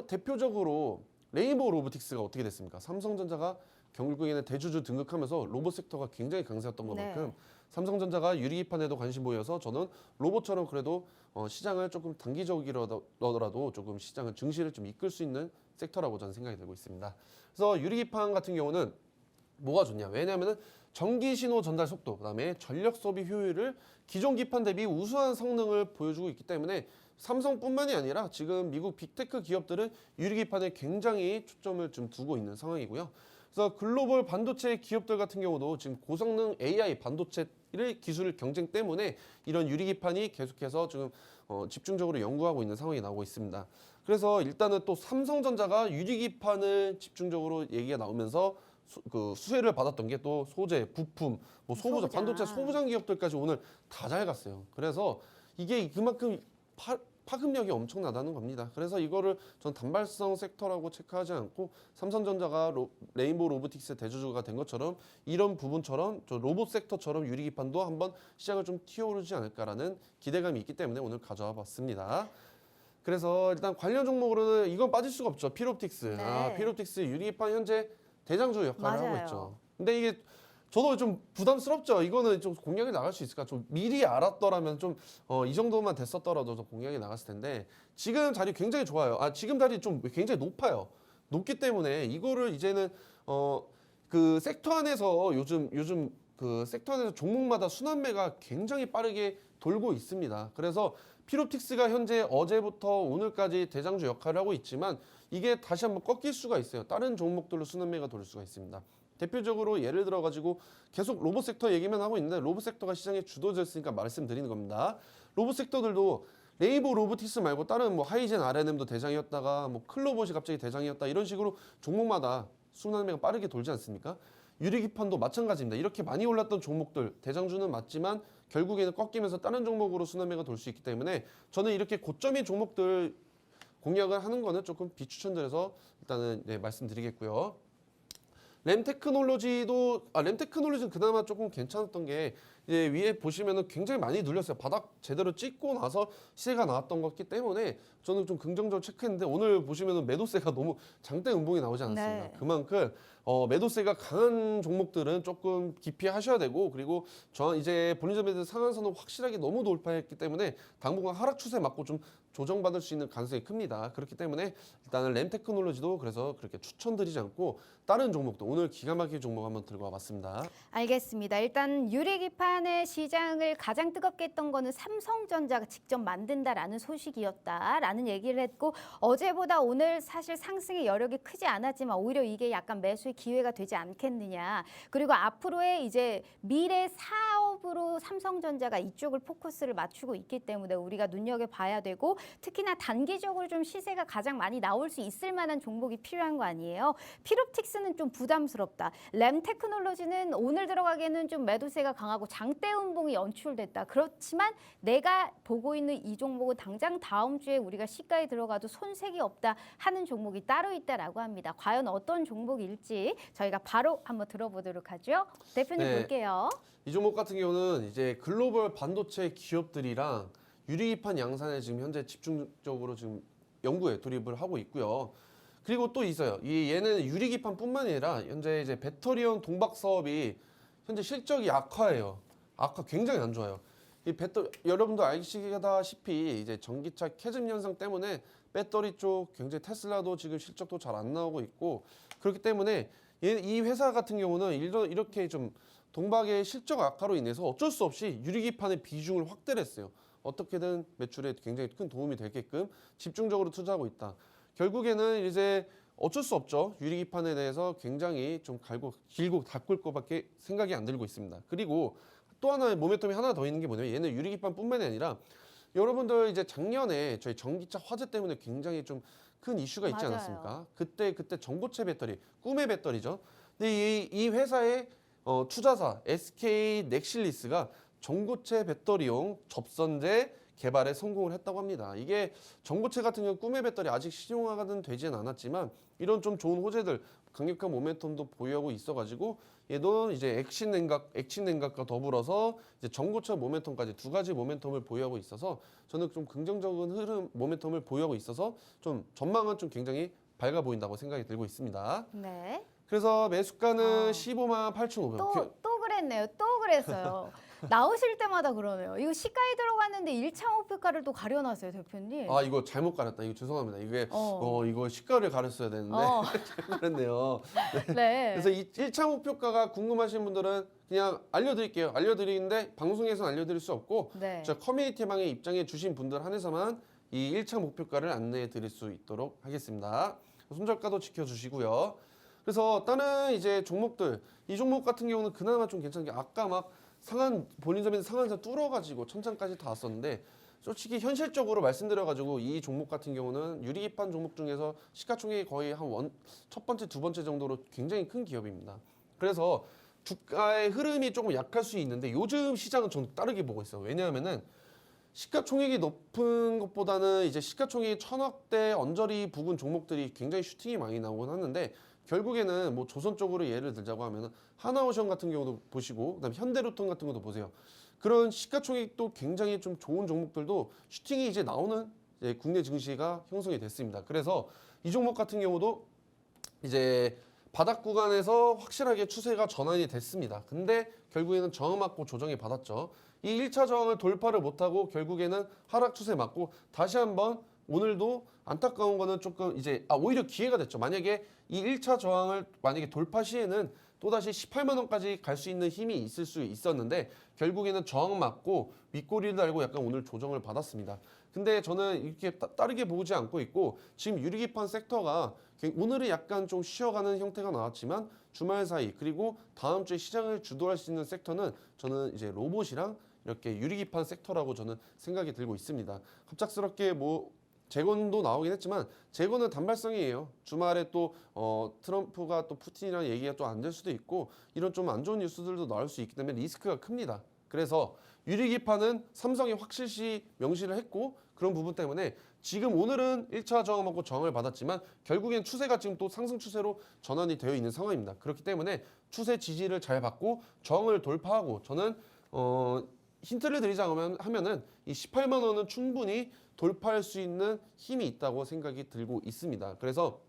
대표적으로 레인보우 로보틱스가 어떻게 됐습니까? 삼성전자가 결국에는 대주주 등극하면서 로봇 섹터가 굉장히 강세였던 것만큼 네. 삼성전자가 유리기판에도 관심 보여서 저는 로봇처럼 그래도 시장을 조금 단기적이라도 조금 시장을 증시를 좀 이끌 수 있는 섹터라고 저는 생각이 들고 있습니다. 그래서 유리기판 같은 경우는 뭐가 좋냐? 왜냐하면은 전기 신호 전달 속도, 그다음에 전력 소비 효율을 기존 기판 대비 우수한 성능을 보여주고 있기 때문에 삼성뿐만이 아니라 지금 미국 빅테크 기업들은 유리기판에 굉장히 초점을 좀 두고 있는 상황이고요. 그래서 글로벌 반도체 기업들 같은 경우도 지금 고성능 AI 반도체를 기술 경쟁 때문에 이런 유리기판이 계속해서 지금 집중적으로 연구하고 있는 상황이 나오고 있습니다. 그래서 일단은 또 삼성전자가 유리기판을 집중적으로 얘기가 나오면서 수혜를 받았던 게 또 소재, 부품, 뭐 소부장, 반도체 소부장 기업들까지 오늘 다 잘 갔어요. 그래서 이게 그만큼 파급력이 엄청나다는 겁니다. 그래서 이거를 전 단발성 섹터라고 체크하지 않고 삼성전자가 레인보우 로보틱스 대주주가 된 것처럼 이런 부분처럼 저 로봇 섹터처럼 유리기판도 한번 시장을 좀 튀어오르지 않을까라는 기대감이 있기 때문에 오늘 가져와 봤습니다. 그래서 일단 관련 종목으로는 이건 빠질 수가 없죠. 필옵틱스. 네. 필옵틱스 유리기판 현재 대장주 역할을 맞아요. 하고 있죠. 근데 이게 저도 좀 부담스럽죠. 이거는 좀 공략이 나갈 수 있을까? 좀 미리 알았더라면 좀 이 정도만 됐었더라도 좀 공략이 나갔을 텐데 지금 자리 굉장히 좋아요. 지금 자리 좀 굉장히 높아요. 높기 때문에 이거를 이제는 그 섹터 안에서 요즘 그 섹터 안에서 종목마다 순환매가 굉장히 빠르게 돌고 있습니다. 그래서 필옵틱스가 현재 어제부터 오늘까지 대장주 역할을 하고 있지만 이게 다시 한번 꺾일 수가 있어요. 다른 종목들로 순환매가 돌 수가 있습니다. 대표적으로 예를 들어 가지고 계속 로봇 섹터 얘기만 하고 있는데 로봇 섹터가 시장에 주도졌으니까 말씀드리는 겁니다. 로봇 섹터들도 레인보우 로보틱스 말고 다른 뭐 하이젠 RNM도 대장이었다가 뭐 클로봇이 갑자기 대장이었다 이런 식으로 종목마다 순환매가 빠르게 돌지 않습니까? 유리기판도 마찬가지입니다. 이렇게 많이 올랐던 종목들 대장주는 맞지만 결국에는 꺾이면서 다른 종목으로 순환매가 돌 수 있기 때문에 저는 이렇게 고점인 종목들 공략을 하는 거는 조금 비추천드려서 일단은 말씀드리겠고요. 램테크놀로지는 그나마 조금 괜찮았던 게 이제 위에 보시면은 굉장히 많이 눌렸어요. 바닥 제대로 찍고 나서 시세가 나왔던 거기 때문에 저는 좀 긍정적으로 체크했는데 오늘 보시면은 매도세가 너무 장대 음봉이 나오지 않았습니다. 네. 그만큼 매도세가 강한 종목들은 조금 깊이 하셔야 되고 그리고 이제 볼린저밴드 상한선을 확실하게 너무 돌파했기 때문에 당분간 하락 추세 맞고 좀 조정받을 수 있는 가능성이 큽니다. 그렇기 때문에 일단은 램테크놀로지도 그래서 그렇게 추천드리지 않고 다른 종목도 오늘 기가 막히게 종목 한번 들고 와봤습니다. 알겠습니다. 일단 유리기판의 시장을 가장 뜨겁게 했던 거는 삼성전자가 직접 만든다라는 소식이었다라는 얘기를 했고 어제보다 오늘 사실 상승의 여력이 크지 않았지만 오히려 이게 약간 매수의 기회가 되지 않겠느냐. 그리고 앞으로의 이제 미래 사업으로 삼성전자가 이쪽을 포커스를 맞추고 있기 때문에 우리가 눈여겨봐야 되고 특히나 단기적으로 좀 시세가 가장 많이 나올 수 있을 만한 종목이 필요한 거 아니에요. 필옵틱스는 좀 부담스럽다. 램테크놀로지는 오늘 들어가기에는 좀 매도세가 강하고 장대 음봉이 연출됐다. 그렇지만 내가 보고 있는 이 종목은 당장 다음 주에 우리가 시가에 들어가도 손색이 없다 하는 종목이 따로 있다라고 합니다. 과연 어떤 종목일지 저희가 바로 한번 들어보도록 하죠. 대표님 네. 볼게요. 이 종목 같은 경우는 이제 글로벌 반도체 기업들이랑 유리기판 양산에 지금 현재 집중적으로 지금 연구에 돌입을 하고 있고요. 그리고 또 있어요. 얘는 유리기판뿐만 아니라 현재 이제 배터리형 동박 사업이 현재 실적이 악화예요. 굉장히 안 좋아요. 여러분도 아시다시피 이제 전기차 캐즘 현상 때문에 배터리 쪽 굉장히 테슬라도 지금 실적도 잘 안 나오고 있고 그렇기 때문에 이 회사 같은 경우는 이렇게 좀 동박의 실적 악화로 인해서 어쩔 수 없이 유리기판의 비중을 확대를 했어요. 어떻게든 매출에 굉장히 큰 도움이 되게끔 집중적으로 투자하고 있다. 결국에는 이제 어쩔 수 없죠. 유리기판에 대해서 굉장히 좀 길고 닦을 것밖에 생각이 안 들고 있습니다. 그리고 또 하나의 모멘텀이 하나 더 있는 게 뭐냐면 얘는 유리기판뿐만이 아니라 여러분들 이제 작년에 저희 전기차 화재 때문에 굉장히 좀 큰 이슈가 있지 맞아요. 않았습니까? 그때 전고체 배터리, 꿈의 배터리죠. 근데 이 회사의 투자사 SK 넥실리스가 전고체 배터리용 접선제 개발에 성공을 했다고 합니다. 이게 전고체 같은 경우 꿈의 배터리 아직 실용화는 되지는 않았지만 이런 좀 좋은 호재들 강력한 모멘텀도 보유하고 있어가지고 얘도 이제 액신 냉각과 더불어서 이제 전고체 모멘텀까지 두 가지 모멘텀을 보유하고 있어서 저는 좀 긍정적인 모멘텀을 보유하고 있어서 좀 전망은 좀 굉장히 밝아 보인다고 생각이 들고 있습니다. 네. 그래서 매수가는 15만 8,500원. 또 그랬네요. 또 그랬어요. 나오실 때마다 그러네요. 이거 시가에 들어갔는데 1차 목표가를 또 가려놨어요, 대표님. 아 이거 잘못 가렸다. 이거 죄송합니다. 이게 이거 시가를 가렸어야 되는데 잘못 가렸네요. 네. 그래서 이 1차 목표가가 궁금하신 분들은 그냥 알려드릴게요. 알려드리는데 방송에서는 알려드릴 수 없고 네. 저 커뮤니티방에 입장해 주신 분들 한해서만 이 1차 목표가를 안내해 드릴 수 있도록 하겠습니다. 손절가도 지켜주시고요. 그래서 다른 이제 종목들 이 종목 같은 경우는 그나마 좀 괜찮은 게 아까 막 본인점에서 상한선 뚫어가지고 천장까지 다 왔었는데 솔직히 현실적으로 말씀드려가지고 이 종목 같은 경우는 유리기판 종목 중에서 시가총액이 거의 첫 번째, 두 번째 정도로 굉장히 큰 기업입니다. 그래서 주가의 흐름이 조금 약할 수 있는데 요즘 시장은 좀 다르게 보고 있어요. 왜냐하면은 시가총액이 높은 것보다는 이제 시가총액이 1,000억대 언저리 부근 종목들이 굉장히 슈팅이 많이 나오곤 하는데 결국에는 뭐 조선 쪽으로 예를 들자고 하면은 하나오션 같은 경우도 보시고 그다음에 현대로톤 같은 것도 보세요. 그런 시가총액도 굉장히 좀 좋은 종목들도 슈팅이 이제 나오는 이제 국내 증시가 형성이 됐습니다. 그래서 이 종목 같은 경우도 이제 바닥 구간에서 확실하게 추세가 전환이 됐습니다. 근데 결국에는 저항 맞고 조정이 받았죠. 이 1차 저항을 돌파를 못하고 결국에는 하락 추세 맞고 다시 한번 오늘도 안타까운 거는 조금 이제 오히려 기회가 됐죠. 만약에 이 1차 저항을 만약에 돌파 시에는 또다시 18만 원까지 갈 수 있는 힘이 있을 수 있었는데 결국에는 저항 맞고 윗꼬리를 달고 약간 오늘 조정을 받았습니다. 근데 저는 이렇게 따르게 보지 않고 있고 지금 유리기판 섹터가 오늘은 약간 좀 쉬어가는 형태가 나왔지만 주말 사이 그리고 다음 주에 시장을 주도할 수 있는 섹터는 저는 이제 로봇이랑 이렇게 유리기판 섹터라고 저는 생각이 들고 있습니다. 갑작스럽게 뭐 재건도 나오긴 했지만 재건은 단발성이에요. 주말에 또 트럼프가 또 푸틴이랑 얘기가 또 안 될 수도 있고 이런 좀 안 좋은 뉴스들도 나올 수 있기 때문에 리스크가 큽니다. 그래서 유리기판은 삼성이 확실시 명시를 했고 그런 부분 때문에 지금 오늘은 1차 저항 먹고 저항을 받았지만 결국엔 추세가 지금 또 상승 추세로 전환이 되어 있는 상황입니다. 그렇기 때문에 추세 지지를 잘 받고 저항을 돌파하고 저는 힌트를 드리자면 하면은 이 18만 원은 충분히 돌파할 수 있는 힘이 있다고 생각이 들고 있습니다. 그래서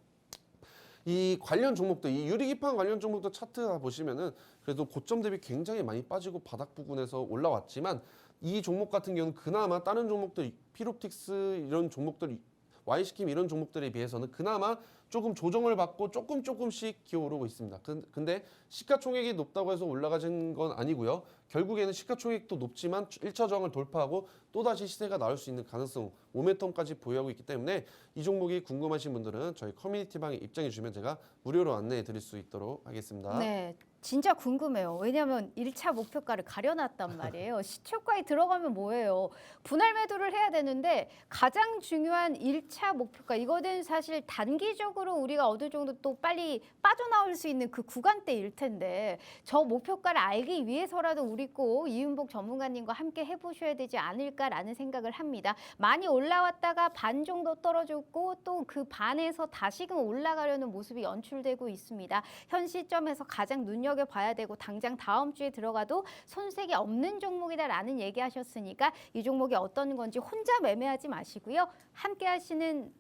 이 관련 종목들, 이 유리기판 관련 종목들 차트 보시면은 그래도 고점 대비 굉장히 많이 빠지고 바닥 부근에서 올라왔지만 이 종목 같은 경우는 그나마 다른 종목들, 피롭틱스 이런 종목들, Y스킴 이런 종목들에 비해서는 그나마 조금 조정을 받고 조금씩 기어오르고 있습니다. 근데 시가총액이 높다고 해서 올라가진 건 아니고요. 결국에는 시가총액도 높지만 1차 저항을 돌파하고 또다시 시세가 나올 수 있는 가능성, 모멘텀까지 보유하고 있기 때문에 이 종목이 궁금하신 분들은 저희 커뮤니티방에 입장해 주시면 제가 무료로 안내해 드릴 수 있도록 하겠습니다. 네. 진짜 궁금해요. 왜냐하면 1차 목표가를 가려놨단 말이에요. 시초가에 들어가면 뭐예요? 분할 매도를 해야 되는데 가장 중요한 1차 목표가 이거는 사실 단기적으로 우리가 어느 정도 또 빨리 빠져나올 수 있는 그 구간대일 텐데 저 목표가를 알기 위해서라도 우리 꼭 이윤복 전문가님과 함께 해보셔야 되지 않을까 않을까라는 생각을 합니다. 많이 올라왔다가 반 정도 떨어졌고 또 그 반에서 다시금 올라가려는 모습이 연출되고 있습니다. 현 시점에서 가장 눈여겨봐야 되고 당장 다음 주에 들어가도 손색이 없는 종목이다라는 얘기하셨으니까 이 종목이 어떤 건지 혼자 매매하지 마시고요. 함께 하시는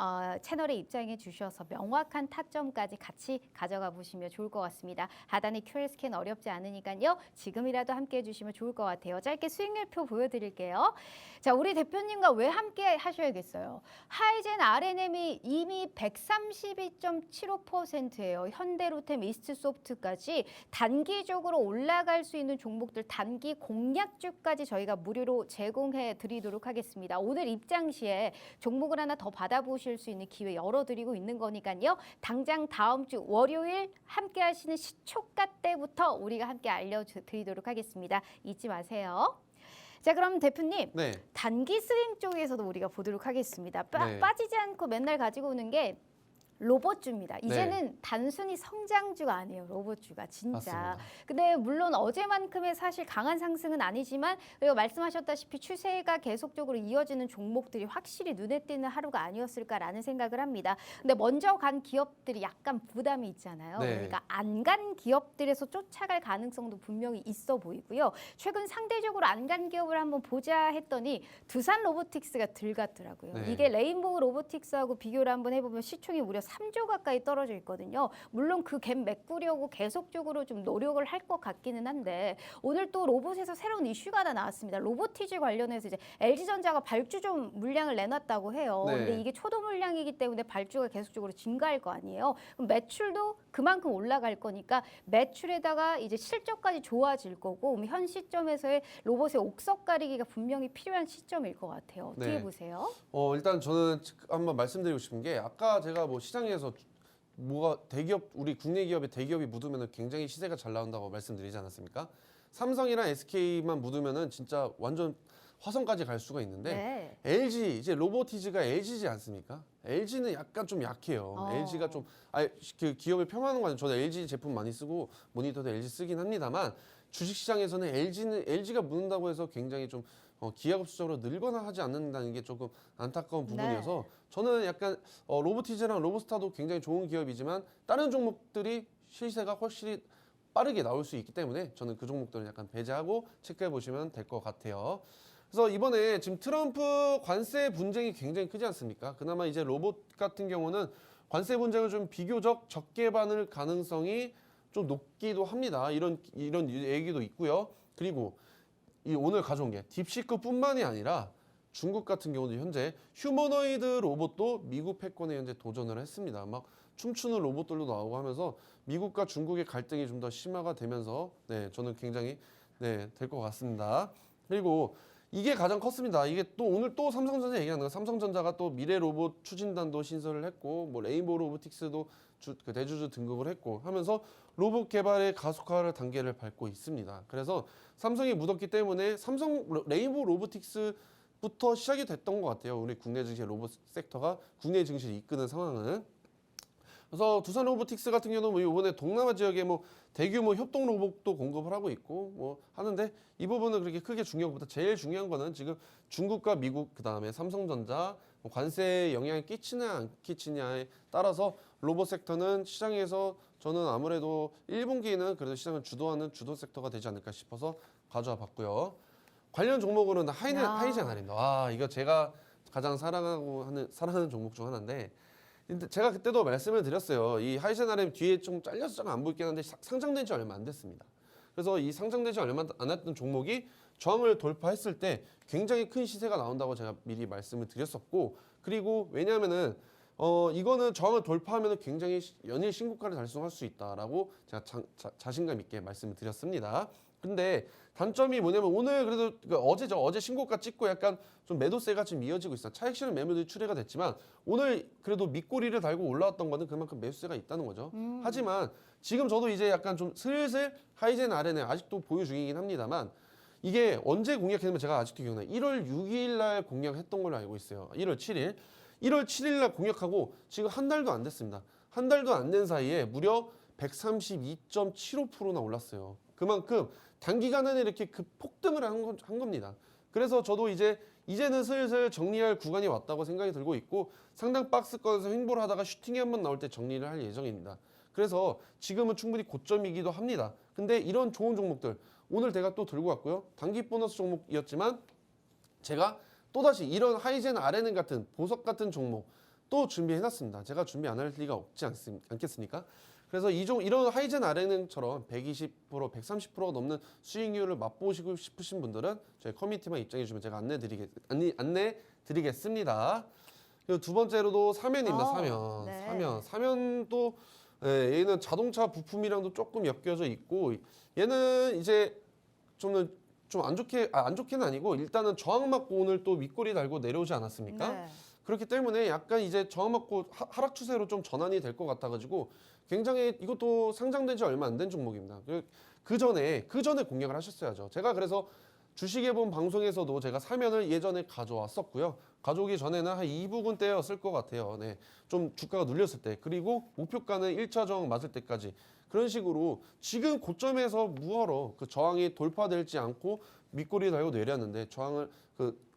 채널에 입장해 주셔서 명확한 타점까지 같이 가져가 보시면 좋을 것 같습니다. 하단에 QR 스캔 어렵지 않으니까요. 지금이라도 함께 해주시면 좋을 것 같아요. 짧게 수익률표 보여드릴게요. 자, 우리 대표님과 왜 함께 하셔야겠어요. 하이젠 RNM이 이미 132.75%예요. 현대로템, 이스트소프트까지 단기적으로 올라갈 수 있는 종목들 단기 공략주까지 저희가 무료로 제공해 드리도록 하겠습니다. 오늘 입장 시에 종목을 하나 더 받아보실 수 있는 기회 열어드리고 있는 거니까요. 당장 다음 주 월요일 함께 하시는 시초가 때부터 우리가 함께 알려드리도록 하겠습니다. 잊지 마세요. 자, 그럼 대표님, 네. 단기 스윙 쪽에서도 우리가 보도록 하겠습니다. 네. 빠지지 않고 맨날 가지고 오는 게 로봇주입니다. 이제는 네. 단순히 성장주가 아니에요. 로봇주가 진짜. 맞습니다. 근데 물론 어제만큼의 사실 강한 상승은 아니지만 그리고 말씀하셨다시피 추세가 계속적으로 이어지는 종목들이 확실히 눈에 띄는 하루가 아니었을까라는 생각을 합니다. 근데 먼저 간 기업들이 약간 부담이 있잖아요. 네. 그러니까 안 간 기업들에서 쫓아갈 가능성도 분명히 있어 보이고요. 최근 상대적으로 안 간 기업을 한번 보자 했더니 두산 로보틱스가 들갔더라고요. 네. 이게 레인보우 로보틱스하고 비교를 한번 해보면 시총이 무려 3조 가까이 떨어져 있거든요. 물론 그 갭 메꾸려고 계속적으로 좀 노력을 할 것 같기는 한데 오늘 또 로봇에서 새로운 이슈가 하나 나왔습니다. 로보티지 관련해서 이제 LG전자가 발주 좀 물량을 내놨다고 해요. 네. 근데 이게 초도 물량이기 때문에 발주가 계속적으로 증가할 거 아니에요. 그럼 매출도 그만큼 올라갈 거니까 매출에다가 이제 실적까지 좋아질 거고 현 시점에서의 로봇의 옥석 가리기가 분명히 필요한 시점일 것 같아요. 어떻게 네. 보세요? 일단 저는 한번 말씀드리고 싶은 게 아까 제가 뭐 시장에서 뭐가 대기업 우리 국내 기업에 대기업이 묻으면 굉장히 시세가 잘 나온다고 말씀드리지 않았습니까? 삼성이랑 SK만 묻으면은 진짜 완전 화성까지 갈 수가 있는데 네. LG 이제 로보티즈가 LG지 않습니까? LG는 약간 좀 약해요. LG가 좀 그 기업을 폄하하는 거 아니에요. 저도 LG 제품 많이 쓰고 모니터도 LG 쓰긴 합니다만 주식 시장에서는 LG가 묻는다고 해서 굉장히 좀 기하급수적으로 늘거나 하지 않는다는 게 조금 안타까운 부분이어서 저는 약간 로보티즈랑 로보스타도 굉장히 좋은 기업이지만 다른 종목들이 시세가 훨씬 빠르게 나올 수 있기 때문에 저는 그 종목들은 약간 배제하고 체크해 보시면 될 것 같아요. 그래서 이번에 지금 트럼프 관세 분쟁이 굉장히 크지 않습니까? 그나마 이제 로봇 같은 경우는 관세 분쟁을 좀 비교적 적게 받을 가능성이 좀 높기도 합니다. 이런 얘기도 있고요. 그리고 이 오늘 가져온 게 딥시크뿐만이 아니라 중국 같은 경우도 현재 휴머노이드 로봇도 미국 패권에 현재 도전을 했습니다. 막 춤추는 로봇들도 나오고 하면서 미국과 중국의 갈등이 좀 더 심화가 되면서 저는 굉장히 될 것 같습니다. 그리고 이게 가장 컸습니다. 이게 또 오늘 또 삼성전자 얘기하는 거. 삼성전자가 또 미래 로봇 추진단도 신설을 했고, 뭐 레인보우 로보틱스도 대주주 등극을 했고 하면서 로봇 개발의 가속화를 단계를 밟고 있습니다. 그래서 삼성이 묻었기 때문에 삼성 레인보우 로보틱스부터 시작이 됐던 것 같아요. 우리 국내 증시 로봇 섹터가 국내 증시를 이끄는 상황은. 그래서 두산 로보틱스 같은 경우는 이번에 동남아 지역에 뭐 대규모 협동 로봇도 공급을 하고 있고 뭐 하는데 이 부분은 그렇게 크게 중요한 것보다 제일 중요한 거는 지금 중국과 미국 그다음에 삼성전자 관세에 영향을 끼치냐 안 끼치냐에 따라서 로봇 섹터는 시장에서 저는 아무래도 1분기는 그래도 시장을 주도하는 주도 섹터가 되지 않을까 싶어서 가져와 봤고요. 관련 종목으로는 하이젠 RM입니다. 이거 제가 가장 사랑하는 종목 중 하나인데 근데 제가 그때도 말씀을 드렸어요. 이 하이젠 RM 뒤에 좀 잘려서 잘 안 보이긴 한데 상장된 지 얼마 안 됐습니다. 그래서 이 상장되지 얼마 안 됐던 종목이 저항을 돌파했을 때 굉장히 큰 시세가 나온다고 제가 미리 말씀을 드렸었고 그리고 왜냐하면은 이거는 저항을 돌파하면 굉장히 연일 신고가를 달성할 수 있다라고 제가 자신감 있게 말씀을 드렸습니다. 근데 단점이 뭐냐면 오늘 그래도 어제 신고가 찍고 약간 좀 매도세가 지금 이어지고 있어요. 차익실현 매물들이 출회가 됐지만 오늘 그래도 밑꼬리를 달고 올라왔던 거는 그만큼 매수세가 있다는 거죠. 하지만 지금 저도 이제 약간 좀 슬슬 하이젠 RN에 아직도 보유 중이긴 합니다만 이게 언제 공략했냐면 제가 아직도 기억나요. 1월 6일 날 공략했던 걸로 알고 있어요. 1월 7일. 1월 7일 날 공략하고 지금 한 달도 안 됐습니다. 한 달도 안 된 사이에 무려 132.75%나 올랐어요. 그만큼 단기간 안에 이렇게 그 폭등을 한 겁니다. 그래서 저도 이제 이제는 슬슬 정리할 구간이 왔다고 생각이 들고 있고 상당 박스권에서 횡보를 하다가 슈팅이 한번 나올 때 정리를 할 예정입니다. 그래서 지금은 충분히 고점이기도 합니다. 근데 이런 좋은 종목들 오늘 제가 또 들고 왔고요. 단기 보너스 종목이었지만 제가 또다시 이런 하이젠 RNN 같은 보석 같은 종목 또 준비해놨습니다. 제가 준비 안 할 리가 없지 않겠습니까? 그래서 이런 하이젠 RNN처럼 120%, 130%가 넘는 수익률을 맛보시고 싶으신 분들은 저희 커뮤니티만 입장해 주시면 제가 안내 드리겠습니다. 그리고 두 번째로도 사면입니다. 사면. 네. 사면도 얘는 자동차 부품이랑도 조금 엮여져 있고 얘는 이제 좀 안 좋게는 아니고 일단은 저항 맞고 오늘 또 윗꼬리 달고 내려오지 않았습니까? 네. 그렇기 때문에 약간 이제 저항 맞고 하락 추세로 좀 전환이 될 것 같아가지고 굉장히 이것도 상장된 지 얼마 안 된 종목입니다. 그 전에 공략을 하셨어야죠. 제가 그래서 주식해본 방송에서도 제가 사면을 예전에 가져왔었고요. 가져오기 전에는 한 2부근 때였을 것 같아요. 네, 좀 주가가 눌렸을 때 그리고 목표가는 1차 저항 맞을 때까지 그런 식으로 지금 고점에서 무허러 그 저항이 돌파될지 않고 밑꼬리 달고 내렸는데 저항을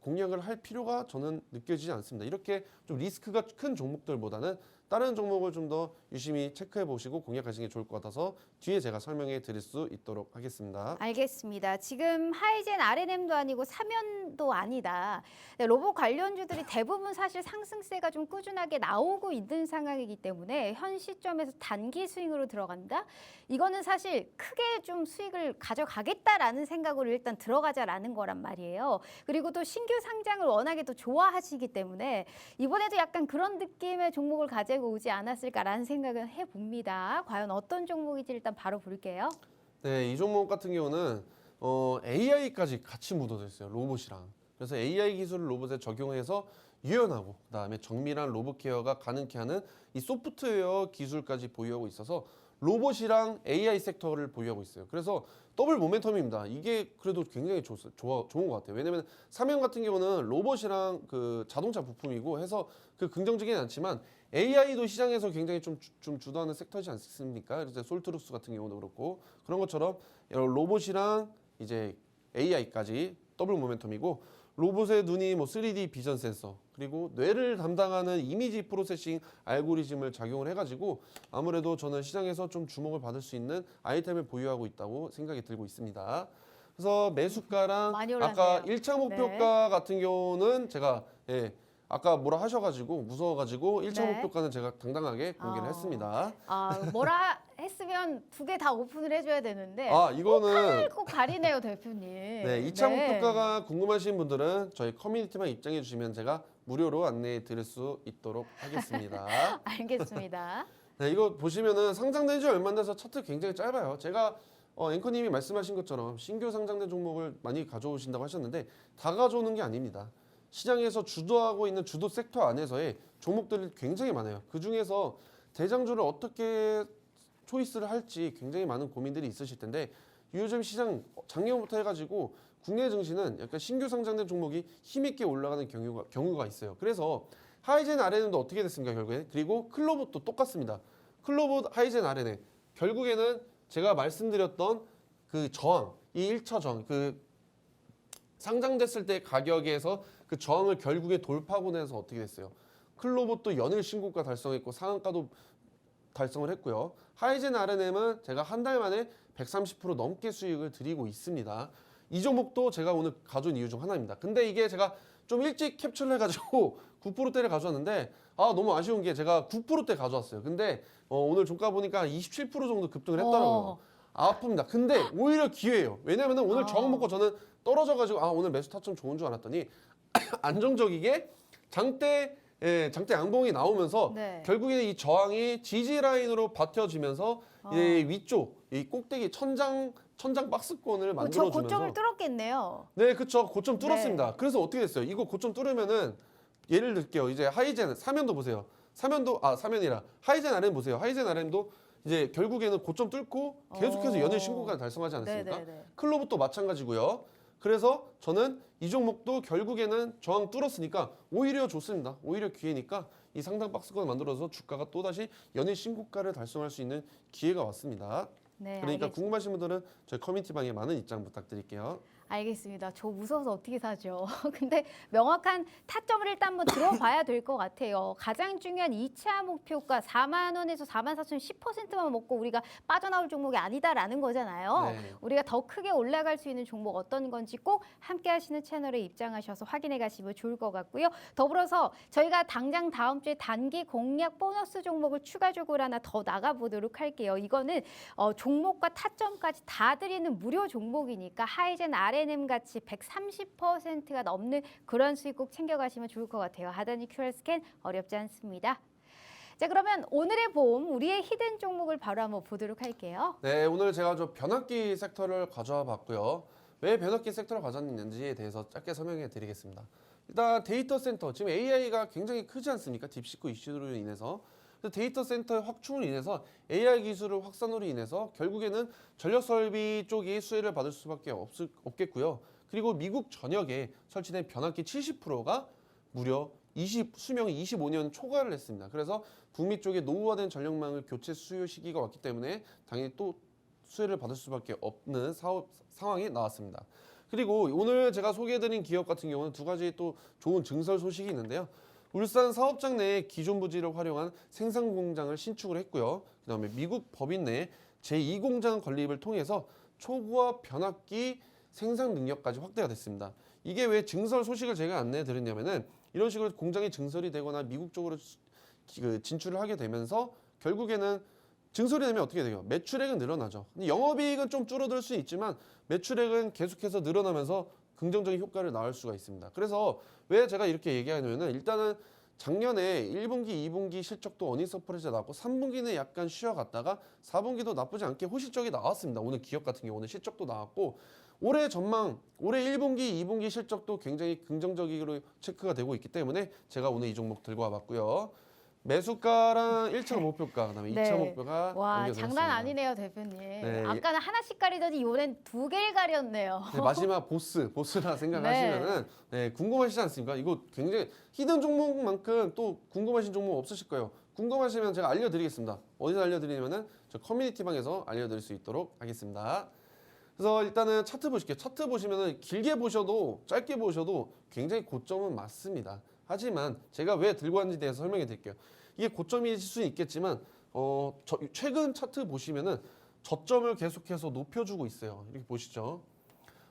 공략을 할 필요가 저는 느껴지지 않습니다. 이렇게 좀 리스크가 큰 종목들보다는 다른 종목을 좀 더 유심히 체크해 보시고 공략하시는 게 좋을 것 같아서 뒤에 제가 설명해 드릴 수 있도록 하겠습니다. 알겠습니다. 지금 하이젠 RNM도 아니고 사면도 아니다. 네, 로봇 관련주들이 대부분 사실 상승세가 좀 꾸준하게 나오고 있는 상황이기 때문에 현 시점에서 단기 스윙으로 들어간다? 이거는 사실 크게 좀 수익을 가져가겠다라는 생각으로 일단 들어가자라는 거란 말이에요. 그리고 또 신규 상장을 워낙에 또 좋아하시기 때문에 이번에도 약간 그런 느낌의 종목을 가지고 오지 않았을까라는 생각을 해봅니다. 과연 어떤 종목인지 일단 바로 볼게요. 네, 이 종목 같은 경우는 AI까지 같이 묻어져 있어요. 로봇이랑. 그래서 AI 기술을 로봇에 적용해서 유연하고 그다음에 정밀한 로봇 케어가 가능케 하는 이 소프트웨어 기술까지 보유하고 있어서 로봇이랑 AI 섹터를 보유하고 있어요. 그래서 더블 모멘텀입니다. 이게 그래도 굉장히 좋은 것 같아요. 왜냐면 사면 같은 경우는 로봇이랑 그 자동차 부품이고 해서 그 긍정적이진 않지만 AI도 시장에서 굉장히 좀 주도하는 섹터지 않습니까? 그래서 솔트룩스 같은 경우도 그렇고 그런 것처럼 로봇이랑 이제 AI까지 더블 모멘텀이고 로봇의 눈이 뭐 3D 비전 센서 그리고 뇌를 담당하는 이미지 프로세싱 알고리즘을 작용을 해가지고 아무래도 저는 시장에서 좀 주목을 받을 수 있는 아이템을 보유하고 있다고 생각이 들고 있습니다. 그래서 매수가랑 많이 아까 올랐네요. 1차 목표가 같은 경우는 제가 아까 뭐라 하셔가지고 무서워가지고 1차 네. 목표가는 제가 당당하게 공개를 했습니다. 뭐라 했으면 두 개 다 오픈을 해줘야 되는데 이거는 꼭 가리네요, 대표님. 네, 2차 목표가가 궁금하신 분들은 저희 커뮤니티만 입장해 주시면 제가 무료로 안내해 드릴 수 있도록 하겠습니다. 알겠습니다. 네, 이거 보시면은 상장된 지 얼마 안 돼서 차트 굉장히 짧아요. 제가 앵커님이 말씀하신 것처럼 신규 상장된 종목을 많이 가져오신다고 하셨는데 다 가져오는 게 아닙니다. 시장에서 주도하고 있는 주도 섹터 안에서의 종목들이 굉장히 많아요. 그 중에서 대장주를 어떻게 초이스를 할지 굉장히 많은 고민들이 있으실 텐데 요즘 시장 작년부터 해가지고 국내 증시는 약간 신규 상장된 종목이 힘있게 올라가는 경우가 있어요. 그래서 하이젠 RNN도 어떻게 됐습니까 결국에? 그리고 클로봇도 똑같습니다. 클로봇, 하이젠 RNN 결국에는 제가 말씀드렸던 그 저항, 이 1차 저항, 그 상장됐을 때 가격에서 그 저항을 결국에 돌파하고 나서 어떻게 됐어요? 클로봇도 연일 신고가 달성했고 상한가도 달성을 했고요. 하이젠 RNM은 제가 한 달 만에 130% 넘게 수익을 드리고 있습니다. 이 종목도 제가 오늘 가져온 이유 중 하나입니다. 근데 이게 제가 좀 일찍 캡처를 해가지고 9%대를 가져왔는데 너무 아쉬운 게 제가 9%대 가져왔어요. 근데 오늘 종가 보니까 27% 정도 급등을 했더라고요. 아픕니다. 근데 오히려 기회예요. 왜냐면은 오늘 저항 먹고 저는 떨어져가지고 오늘 매수 타점 좋은 줄 알았더니 안정적이게 장대 양봉이 나오면서 네. 결국에는 이 저항이 지지 라인으로 버텨지면서 이 위쪽 이 꼭대기 천장 박스권을 저 만들어주면서 고점을 뚫었겠네요. 네, 그쵸. 고점 뚫었습니다. 네. 그래서 어떻게 됐어요? 이거 고점 뚫으면은 예를 들게요. 이제 하이젠 사면도 보세요. 사면이라 하이젠 RM 보세요. 하이젠 RM도 이제 결국에는 고점 뚫고 계속해서 연일 신고가를 달성하지 않았습니까? 네네네. 클로봇도 마찬가지고요. 그래서 저는 이 종목도 결국에는 저항 뚫었으니까 오히려 좋습니다. 오히려 기회니까 이 상당 박스권을 만들어서 주가가 또다시 연일 신고가를 달성할 수 있는 기회가 왔습니다. 네, 그러니까 알겠습니다. 궁금하신 분들은 저희 커뮤니티 방에 많은 입장 부탁드릴게요. 알겠습니다. 저 무서워서 어떻게 사죠? 근데 명확한 타점을 일단 한번 들어봐야 될 것 같아요. 가장 중요한 2차 목표가 4만 원에서 4만 4천 10%만 먹고 우리가 빠져나올 종목이 아니다라는 거잖아요. 네. 우리가 더 크게 올라갈 수 있는 종목 어떤 건지 꼭 함께 하시는 채널에 입장하셔서 확인해 가시면 좋을 것 같고요. 더불어서 저희가 당장 다음 주에 단기 공략 보너스 종목을 추가적으로 하나 더 나가보도록 할게요. 이거는 종목과 타점까지 다 드리는 무료 종목이니까 하이젠 RNM 같이 130%가 넘는 그런 수익 꼭 챙겨가시면 좋을 것 같아요. 하단위 QR 스캔 어렵지 않습니다. 자, 그러면 오늘의 봄 우리의 히든 종목을 바로 한번 보도록 할게요. 네, 오늘 제가 좀 변압기 섹터를 가져와 봤고요. 왜 변압기 섹터를 가져왔는지에 대해서 짧게 설명해 드리겠습니다. 일단 데이터 센터, 지금 AI가 굉장히 크지 않습니까? 딥시크 이슈로 인해서. 데이터 센터의 확충으로 인해서 AI 기술을 확산으로 인해서 결국에는 전력 설비 쪽이 수혜를 받을 수밖에 없겠고요. 그리고 미국 전역에 설치된 변압기 70%가 무려 수명이 25년 초과를 했습니다. 그래서 북미 쪽에 노후화된 전력망을 교체 수요 시기가 왔기 때문에 당연히 또 수혜를 받을 수밖에 없는 상황이 나왔습니다. 그리고 오늘 제가 소개해드린 기업 같은 경우는 두 가지 또 좋은 증설 소식이 있는데요. 울산 사업장 내에 기존 부지를 활용한 생산 공장을 신축을 했고요. 그다음에 미국 법인 내 제2공장 건립을 통해서 초고화 변압기 생산 능력까지 확대가 됐습니다. 이게 왜 증설 소식을 제가 안내해 드렸냐면은 이런 식으로 공장이 증설이 되거나 미국 쪽으로 진출을 하게 되면서 결국에는 증설이 되면 어떻게 돼요? 매출액은 늘어나죠. 근데 영업이익은 좀 줄어들 수 있지만 매출액은 계속해서 늘어나면서 긍정적인 효과를 낳을 수가 있습니다. 그래서 왜 제가 이렇게 얘기하냐면은 일단은 작년에 1분기, 2분기 실적도 어닝 서프라이즈가 나왔고 3분기는 약간 쉬어갔다가 4분기도 나쁘지 않게 호실적이 나왔습니다. 오늘 기업 같은 경우는 실적도 나왔고 올해 전망, 올해 1분기, 2분기 실적도 굉장히 긍정적으로 체크가 되고 있기 때문에 제가 오늘 이 종목 들고 와봤고요. 매수가랑 1차 목표가, 그다음에 네. 2차 목표가 와, 남겨드렸습니다. 장난 아니네요, 대표님. 네. 아까는 하나씩 가리더니 이번엔 두 개를 가렸네요. 네, 마지막 보스라 생각하시면은 네, 궁금하시지 않습니까? 이거 굉장히 히든 종목만큼 또 궁금하신 종목 없으실 거예요. 궁금하시면 제가 알려드리겠습니다. 어디서 알려드리냐면은 저 커뮤니티 방에서 알려드릴 수 있도록 하겠습니다. 그래서 일단은 차트 보실게요. 차트 보시면은 길게 보셔도 짧게 보셔도 굉장히 고점은 맞습니다. 하지만 제가 왜 들고 왔는지에 대해서 설명해 드릴게요. 이게 고점일 수 있겠지만 최근 차트 보시면은 저점을 계속해서 높여주고 있어요. 이렇게 보시죠.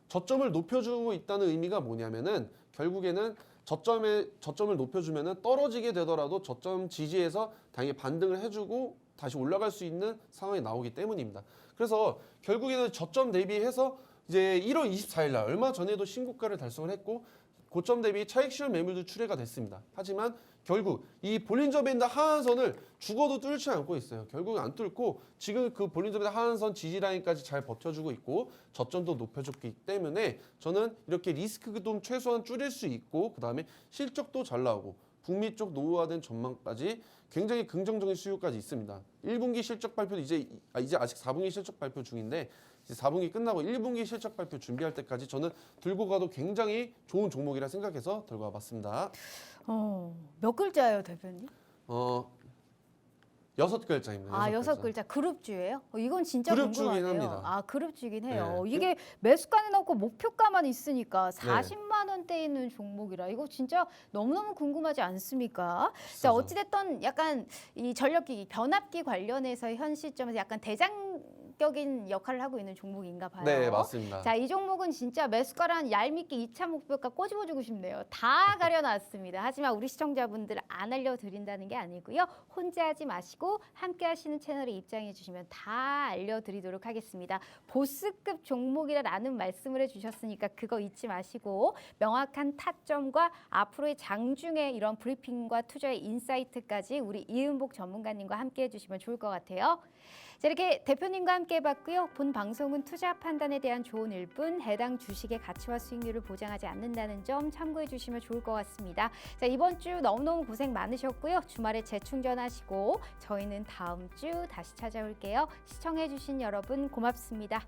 저점을 높여주고 있다는 의미가 뭐냐면은 결국에는 저점을 높여주면은 떨어지게 되더라도 저점 지지에서 당연히 반등을 해주고 다시 올라갈 수 있는 상황이 나오기 때문입니다. 그래서 결국에는 저점 대비해서 이제 1월 24일 날 얼마 전에도 신고가를 달성을 했고 고점 대비 차익 실현 매물도 출회가 됐습니다. 하지만 결국 이 볼린저 밴드 하한선을 죽어도 뚫지 않고 있어요. 결국 안 뚫고 지금 그 볼린저 밴드 하한선 지지 라인까지 잘 버텨주고 있고 저점도 높여줬기 때문에 저는 이렇게 리스크도 최소한 줄일 수 있고 그 다음에 실적도 잘 나오고 북미 쪽 노후화된 전망까지 굉장히 긍정적인 수요까지 있습니다. 1분기 실적 발표도 이제 아직 4분기 실적 발표 중인데 이제 4분기 끝나고 1분기 실적 발표 준비할 때까지 저는 들고 가도 굉장히 좋은 종목이라 생각해서 들고 와봤습니다. 몇 글자예요, 대표님? 6글자입니다. 아, 6글자. 그룹주예요? 이건 진짜 그룹주긴 궁금하네요. 합니다. 아, 그룹주긴 해요. 네. 이게 매수가는 없고 목표가만 있으니까 40만 원대 있는 종목이라 이거 진짜 너무너무 궁금하지 않습니까? 자, 비싸죠. 어찌됐든 약간 이 전력기기, 변압기 관련해서 현 시점에서 약간 대장격인 역할을 하고 있는 종목인가 봐요. 네, 맞습니다. 자, 이 종목은 진짜 매수가랑 얄밉게 2차 목표가 꼬집어주고 싶네요. 다 가려놨습니다. 하지만 우리 시청자분들 안 알려드린다는 게 아니고요. 혼자 하지 마시고 함께 하시는 채널에 입장해 주시면 다 알려드리도록 하겠습니다. 보스급 종목이라는 말씀을 해주셨으니까 그거 잊지 마시고 명확한 타점과 앞으로의 장중의 이런 브리핑과 투자의 인사이트까지 우리 이은복 전문가님과 함께 해주시면 좋을 것 같아요. 자, 이렇게 대표님과 함께 해봤고요. 본 방송은 투자 판단에 대한 조언일 뿐 해당 주식의 가치와 수익률을 보장하지 않는다는 점 참고해 주시면 좋을 것 같습니다. 자, 이번 주 너무너무 고생 많으셨고요. 주말에 재충전하시고 저희는 다음 주 다시 찾아올게요. 시청해 주신 여러분 고맙습니다.